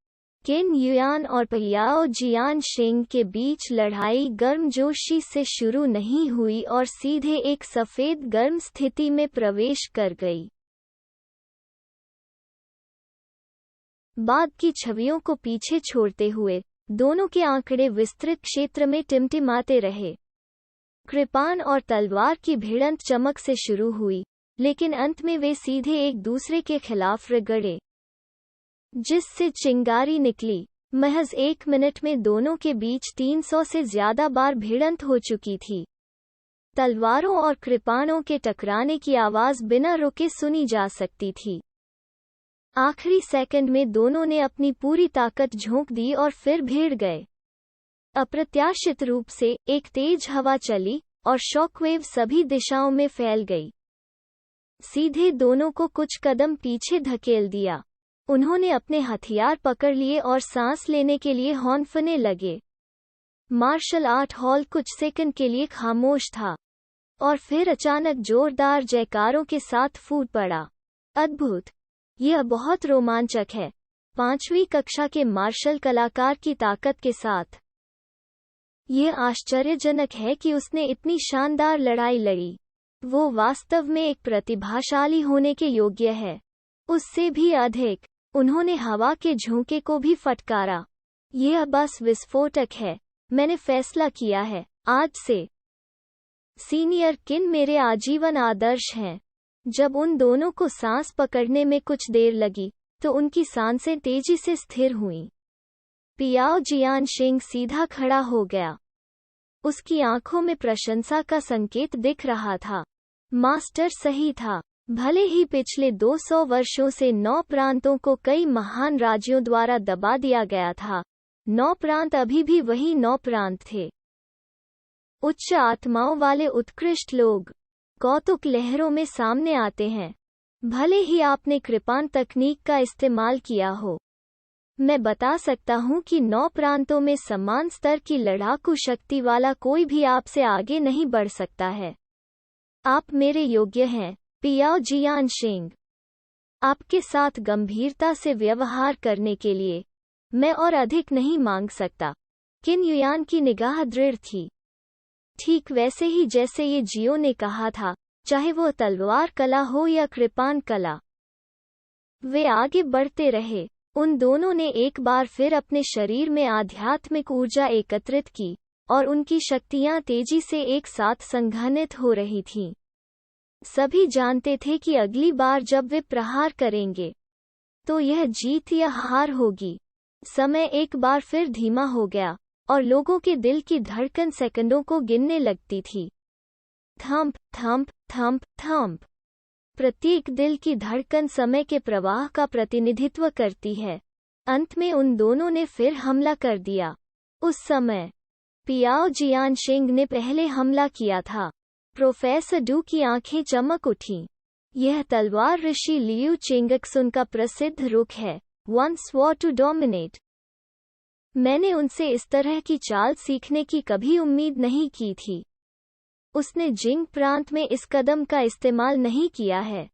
किन युयान और पियाओ जियानशिंग के बीच लड़ाई गर्मजोशी से शुरू नहीं हुई और सीधे एक सफेद गर्म स्थिति में प्रवेश कर गई। बाद की छवियों को पीछे छोड़ते हुए दोनों के आंकड़े विस्तृत क्षेत्र में टिमटिमाते रहे। कृपाण और तलवार की भिड़ंत चमक से शुरू हुई, लेकिन अंत में वे सीधे एक दूसरे के खिलाफ रगड़े, जिससे चिंगारी निकली। महज 1 मिनट में दोनों के बीच 300 से ज्यादा बार भिड़ंत हो चुकी थी। तलवारों और कृपाणों के टकराने की आवाज बिना रुके सुनी जा सकती थी। आखिरी सेकंड में दोनों ने अपनी पूरी ताकत झोंक दी और फिर भिड़ गए। अप्रत्याशित रूप से एक तेज हवा चली और शॉकवेव सभी दिशाओं में फैल गई। सीधे दोनों को कुछ कदम पीछे धकेल दिया। उन्होंने अपने हथियार पकड़ लिए और सांस लेने के लिए हौंफने लगे। मार्शल आर्ट हॉल कुछ सेकंड के लिए खामोश था और फिर अचानक जोरदार जयकारों के साथ फूट पड़ा। अद्भुत! यह बहुत रोमांचक है। 5वीं कक्षा के मार्शल कलाकार की ताकत के साथ। यह आश्चर्यजनक है कि उसने इतनी शानदार लड़ाई लड़ी। वो वास्तव में एक प्रतिभाशाली होने के योग्य है। उससे भी अधिक, उन्होंने हवा के झोंके को भी फटकारा। यह बस विस्फोटक है। मैंने फैसला किया है, आज से सीनियर किन मेरे आजीवन आदर्श हैं। जब उन दोनों को सांस पकड़ने में कुछ देर लगी, तो उनकी सांसें तेजी से स्थिर हुईं। पियाओ जियानशिंग सीधा खड़ा हो गया। उसकी आंखों में प्रशंसा का संकेत दिख रहा था। मास्टर सही था। भले ही पिछले 200 वर्षों से 9 प्रांतों को कई महान राज्यों द्वारा दबा दिया गया था, 9 प्रांत अभी भी वही 9 प्रांत थे। उच्च आत्माओं वाले उत्कृष्ट लोग कौतुक लहरों में सामने आते हैं, भले ही आपने कृपाण तकनीक का इस्तेमाल किया हो। मैं बता सकता हूं कि 9 प्रांतों में समान स्तर की लड़ाकू शक्ति वाला कोई भी आपसे आगे नहीं बढ़ सकता है। आप मेरे योग्य हैं, पियाओ जियानशिंग। आपके साथ गंभीरता से व्यवहार करने के लिए मैं और अधिक नहीं मांग सकता। किन युयान की निगाह दृढ़ थी, ठीक वैसे ही जैसे ये जियो ने कहा था, चाहे वो तलवार कला हो या कृपाण कला। वे आगे बढ़ते रहे। उन दोनों ने एक बार फिर अपने शरीर में आध्यात्मिक ऊर्जा एकत्रित की और उनकी शक्तियां तेजी से एक साथ संघनित हो रही थीं। सभी जानते थे कि अगली बार जब वे प्रहार करेंगे, तो यह जीत या हार होगी। समय एक बार फिर धीमा हो गया और लोगों के दिल की धड़कन सेकंडों को गिनने लगती थी। Thump thump thump thump. प्रत्येक दिल की धड़कन समय के प्रवाह का प्रतिनिधित्व करती है। अंत में उन दोनों ने फिर हमला कर दिया। उस समय पियाओ जियानशिंग ने पहले हमला किया था। प्रोफेसर डू की आंखें चमक उठीं। यह तलवार ऋषि लियू चिंगक्सुन का प्रसिद्ध रुख है, वन स्वॉर टू डोमिनेट। मैंने उनसे इस तरह की चाल सीखने की कभी उम्मीद नहीं की थी। उसने जिंग प्रांत में इस कदम का इस्तेमाल नहीं किया है,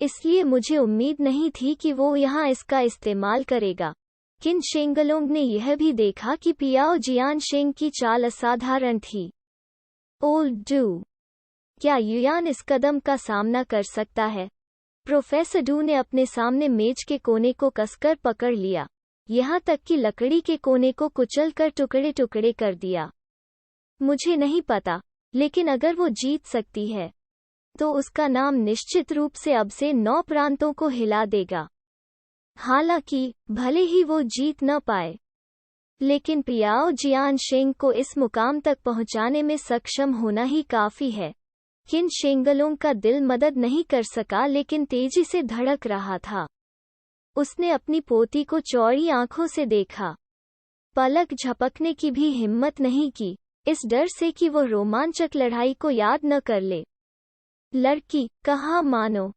इसलिए मुझे उम्मीद नहीं थी कि वो यहाँ इसका इस्तेमाल करेगा। किन शेंगलोंग ने यह भी देखा कि पियाओ जियानशिंग की चाल असाधारण थी। ओल्ड डू, क्या युयान इस कदम का सामना कर सकता है? प्रोफेसर डू ने अपने सामने मेज के कोने को कसकर पकड़ लिया, यहाँ तक कि लकड़ी के कोने को कुचलकर टुकड़े टुकड़े कर दिया। मुझे नहीं पता, लेकिन अगर वो जीत सकती है, तो उसका नाम निश्चित रूप से अब से 9 प्रांतों को हिला देगा। हालांकि भले ही वो जीत न पाए, लेकिन पियाओ जियानशिंग को इस मुकाम तक पहुंचाने में सक्षम होना ही काफी है। किन शेंगलों का दिल मदद नहीं कर सका, लेकिन तेजी से धड़क रहा था। उसने अपनी पोती को चौड़ी आंखों से देखा, पलक झपकने की भी हिम्मत नहीं की, इस डर से कि वो रोमांचक लड़ाई को याद न कर ले। लड़की, कहाँ मानो,